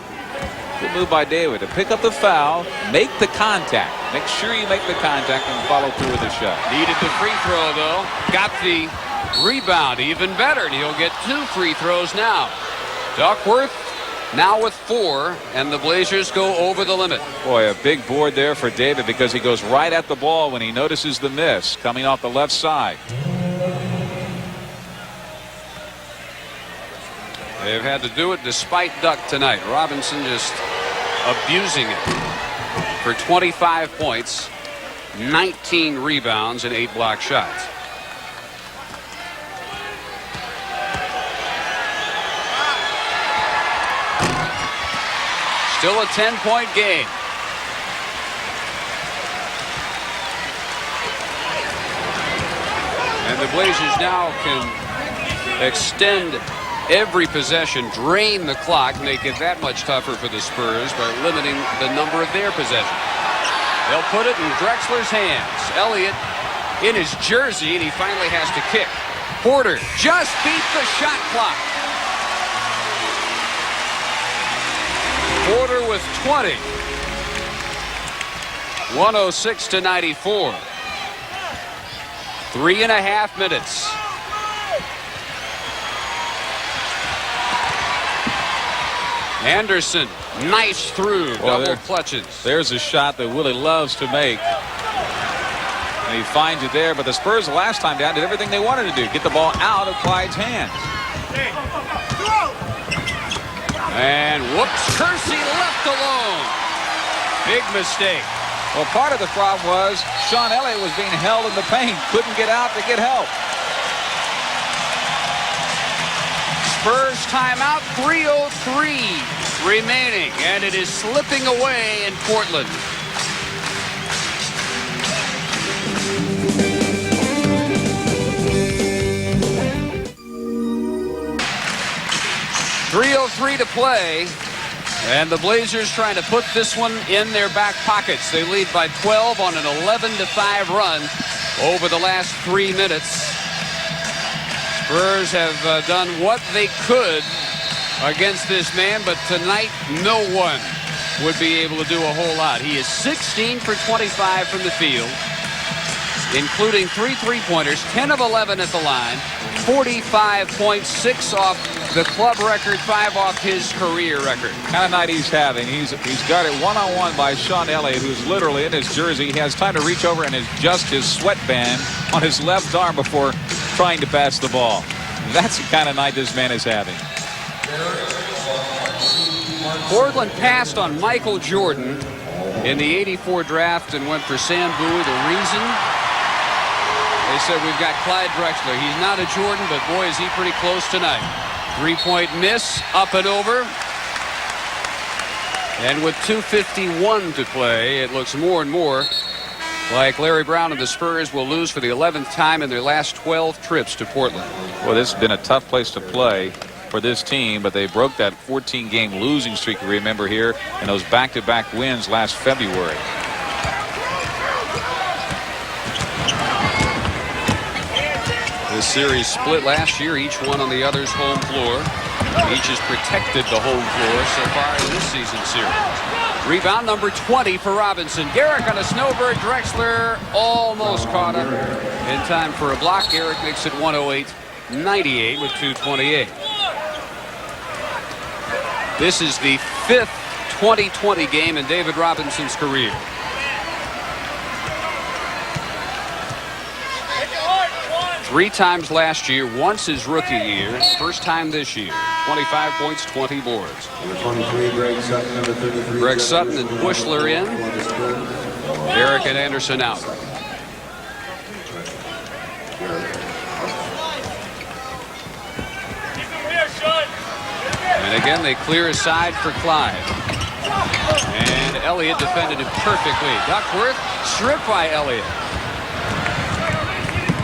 Good move by David to pick up the foul, make the contact. Make sure you make the contact and follow through with the shot. Needed the free throw, though. Got the rebound, even better, and he'll get 2 free throws now. Duckworth now with 4, and the Blazers go over the limit. Boy, a big board there for David because he goes right at the ball when he notices the miss coming off the left side. They've had to do it despite Duck tonight. Robinson just abusing it for 25 points, 19 rebounds, and 8 block shots. Still a 10-point game. And the Blazers now can extend every possession, drain the clock, make it that much tougher for the Spurs by limiting the number of their possessions. They'll put it in Drexler's hands. Elliott in his jersey, and he finally has to kick. Porter just beat the shot clock. Porter with 20. 106 to 94. 3.5 minutes. Anderson, nice through, double clutches. There's a shot that Willie loves to make. And he finds it there, but the Spurs the last time down did everything they wanted to do. Get the ball out of Clyde's hands. And whoops, Kersey left alone. Big mistake. Well, part of the problem was Sean Elliott was being held in the paint. Couldn't get out to get help. Spurs timeout, 3:03 remaining, and it is slipping away in Portland. .303 to play, and the Blazers trying to put this one in their back pockets. They lead by 12 on an 11-5 run over the last 3 minutes. Spurs have done what they could against this man, but tonight no one would be able to do a whole lot. He is 16 for 25 from the field, including 3 three-pointers, 10 of 11 at the line, 45.6 off the club record, 5 off his career record. Kind of night he's having. He's got it one-on-one by Sean Elliott, who's literally in his jersey. He has time to reach over and adjust his sweatband on his left arm before trying to pass the ball. That's the kind of night this man is having. Portland passed on Michael Jordan in the '84 draft and went for Sam Bowie. The reason? They said, we've got Clyde Drexler. He's not a Jordan, but boy, is he pretty close tonight. 3-point miss, up and over. And with 2:51 to play, it looks more and more like Larry Brown and the Spurs will lose for the 11th time in their last 12 trips to Portland. Well, this has been a tough place to play for this team, but they broke that 14-game losing streak, you remember, here, and those back-to-back wins last February. This series split last year, each one on the other's home floor. Each has protected the home floor so far in this season series. Rebound number 20 for Robinson. Garrick on a snowbird. Drexler almost caught him in time for a block. Garrick makes it 108-98 with 2:28. This is the 5th 20-20 game in David Robinson's career. Three times last year, once his rookie year, first time this year. 25 points, 20 boards. Number 23, Greg Sutton. Number 33, Greg Sutton and Bushler in. Eric and Anderson out. And again, they clear aside for Clyde. And Elliott defended him perfectly. Duckworth stripped by Elliott.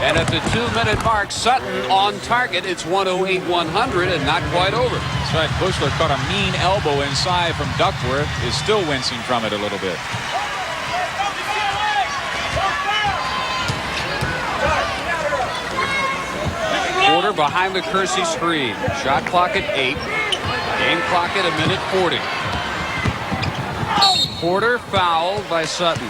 And at the 2-minute mark, Sutton on target. It's 108-100 and not quite over. That's right. Bushler caught a mean elbow inside from Duckworth. Is still wincing from it a little bit. Porter behind the Kersey screen. Shot clock at 8. Game clock at 1:40. Porter fouled by Sutton.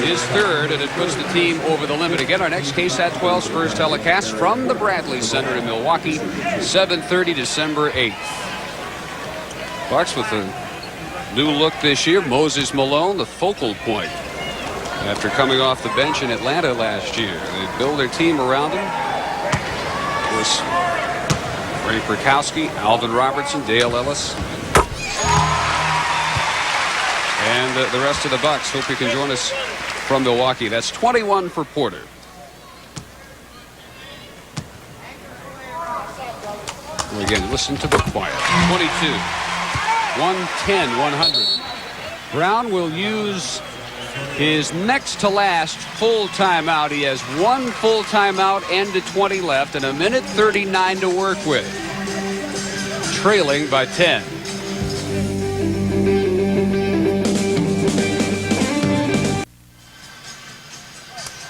His third, and it puts the team over the limit. Again, our next KSAT 12 Spurs telecast from the Bradley Center in Milwaukee, 7:30 December 8th. Bucks with a new look this year. Moses Malone, the focal point. After coming off the bench in Atlanta last year, they build their team around him. Of course, Frank Rakowski, Alvin Robertson, Dale Ellis, and the rest of the Bucks. Hope you can join us from Milwaukee. That's 21 for Porter. Again, listen to the quiet. 22, 110-100. Brown will use his next to last full timeout. He has one full timeout and to 20 left and 1:39 to work with. Trailing by 10.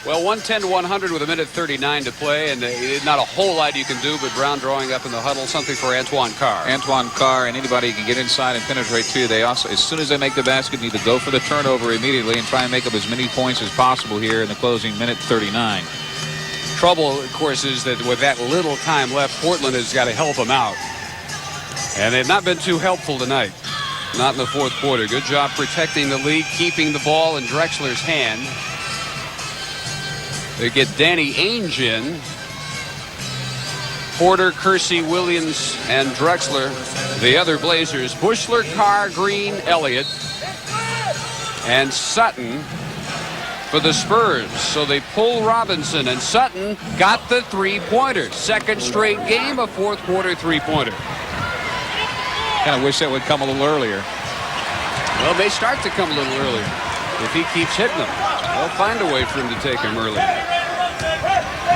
Well, 110-100 with 1:39 to play, and not a whole lot you can do, but Brown drawing up in the huddle. Something for Antoine Carr. Antoine Carr and anybody who can get inside and penetrate too. They also, as soon as they make the basket, need to go for the turnover immediately and try and make up as many points as possible here in the closing 1:39. Trouble, of course, is that with that little time left, Portland has got to help them out. And they've not been too helpful tonight. Not in the fourth quarter. Good job protecting the lead, keeping the ball in Drexler's hand. They get Danny Ainge in. Porter, Kersey, Williams, and Drexler. The other Blazers, Bushler, Carr, Green, Elliott, and Sutton for the Spurs. So they pull Robinson, and Sutton got the three-pointer. Second straight game, a fourth quarter three-pointer. Kind of wish that would come a little earlier. Well, it may start to come a little earlier if he keeps hitting them. They'll find a way for him to take him early.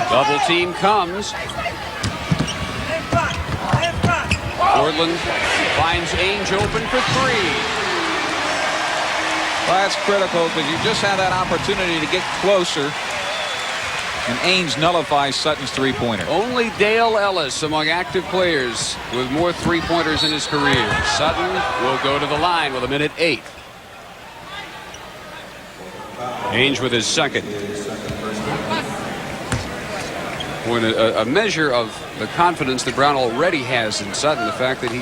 Double team comes. Portland finds Ainge open for three. Well, that's critical because you just had that opportunity to get closer. And Ainge nullifies Sutton's three-pointer. Only Dale Ellis among active players with more three-pointers in his career. Sutton will go to the line with 1:08. Ainge with his second. When a measure of the confidence that Brown already has in Sutton, the fact that he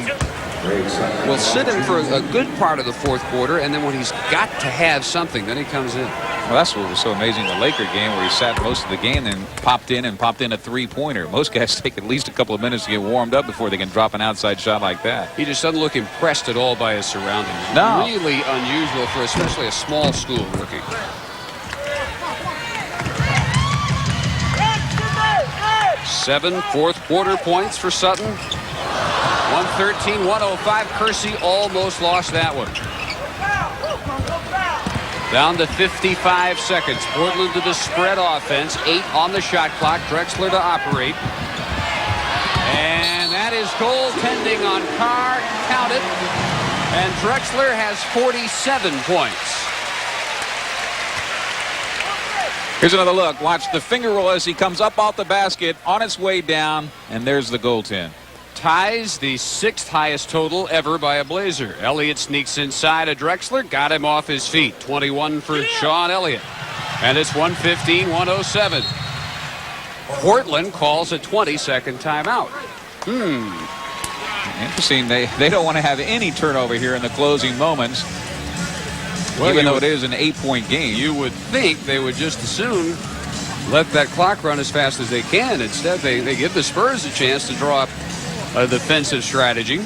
will sit in for a good part of the fourth quarter, and then when he's got to have something, then he comes in. Well, that's what was so amazing in the Laker game, where he sat most of the game and popped in a three-pointer. Most guys take at least a couple of minutes to get warmed up before they can drop an outside shot like that. He just doesn't look impressed at all by his surroundings. No. Really unusual for especially a small school rookie. Seven fourth quarter points for Sutton. 113-105. Kersey almost lost that one. Down to 55 seconds. Portland to the spread offense. 8 on the shot clock. Drexler to operate. And that is goaltending on Carr. Count it. And Drexler has 47 points. Here's another look. Watch the finger roll as he comes up off the basket on its way down. And there's the goaltend. Ties the 6th highest total ever by a Blazer. Elliott sneaks inside of Drexler. Got him off his feet. 21 for Sean Elliott. And it's 115-107. Portland calls a 20-second timeout. Interesting. They don't want to have any turnover here in the closing moments. Well, even though it is an 8-point game. You would think they would just as soon let that clock run as fast as they can. Instead, they give the Spurs a chance to draw up a defensive strategy.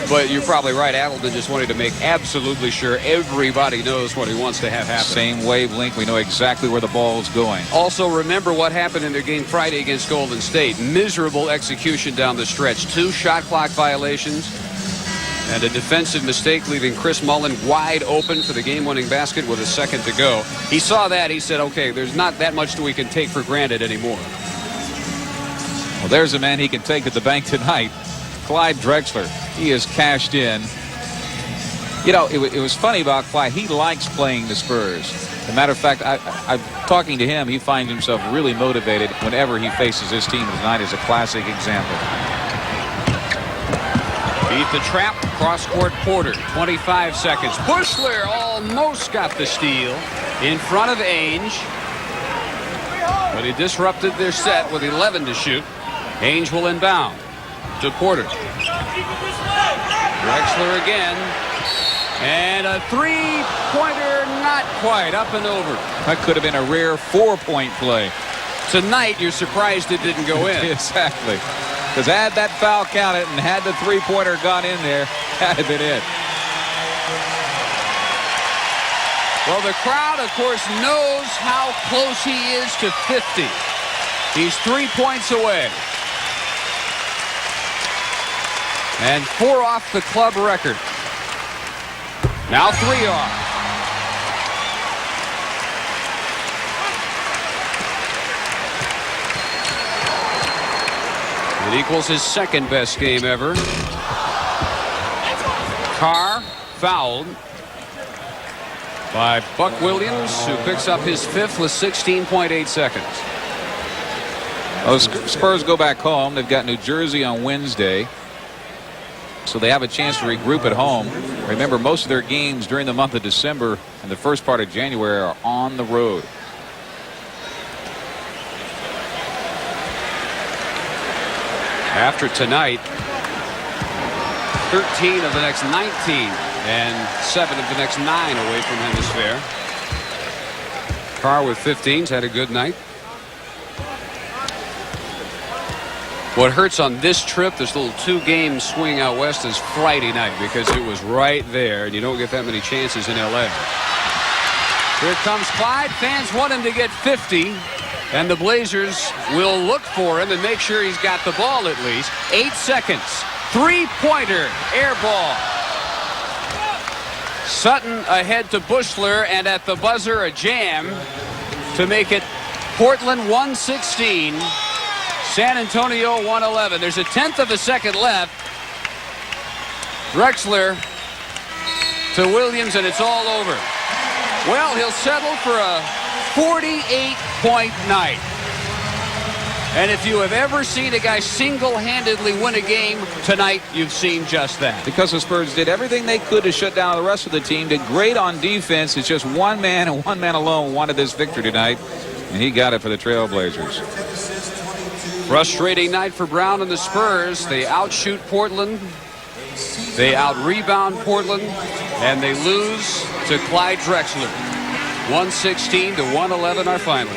But you're probably right. Appleton just wanted to make absolutely sure everybody knows what he wants to have happen. Same wavelength. We know exactly where the ball is going. Also, remember what happened in their game Friday against Golden State. Miserable execution down the stretch. 2 shot clock violations. And a defensive mistake, leaving Chris Mullen wide open for the game-winning basket with a second to go. He saw that. He said, okay, there's not that much that we can take for granted anymore. Well, there's a man he can take to the bank tonight. Clyde Drexler. He is cashed in. You know, it was funny about Clyde. He likes playing the Spurs. As a matter of fact, I'm talking to him. He finds himself really motivated whenever he faces his team. Tonight is a classic example. Beat the trap. Cross-court Porter. 25 seconds. Bushler almost got the steal in front of Ainge. But he disrupted their set with 11 to shoot. Ainge will inbound to Porter. Drexler again. And a three-pointer, not quite, up and over. That could have been a rare 4-point play. Tonight, you're surprised it didn't go in. Exactly. Because had that foul counted and had the three-pointer gone in there, that had been it. Well, the crowd, of course, knows how close he is to 50. He's 3 points away. And 4 off the club record. Now 3 off. It equals his second best game ever. Carr fouled by Buck Williams, who picks up his 5th with 16.8 seconds. Oh, Spurs go back home. They've got New Jersey on Wednesday. So they have a chance to regroup at home. Remember, most of their games during the month of December and the first part of January are on the road. After tonight, 13 of the next 19 and 7 of the next 9 away from Hemisphere. Carr with 15's had a good night. What hurts on this trip, this little 2-game swing out west, is Friday night because it was right there, and you don't get that many chances in L.A. Here comes Clyde. Fans want him to get 50, and the Blazers will look for him and make sure he's got the ball at least. 8 seconds. Three-pointer, air ball. Sutton ahead to Bushler, and at the buzzer, a jam to make it Portland 116. San Antonio 111. There's a 10th of a second left. Drexler to Williams, and it's all over. Well, he'll settle for a 48-point night. And if you have ever seen a guy single-handedly win a game, tonight you've seen just that. Because the Spurs did everything they could to shut down the rest of the team, did great on defense. It's just one man and one man alone wanted this victory tonight, and he got it for the Trailblazers. Frustrating night for Brown and the Spurs. They outshoot Portland. They out-rebound Portland. And they lose to Clyde Drexler. 116 to 111 our final.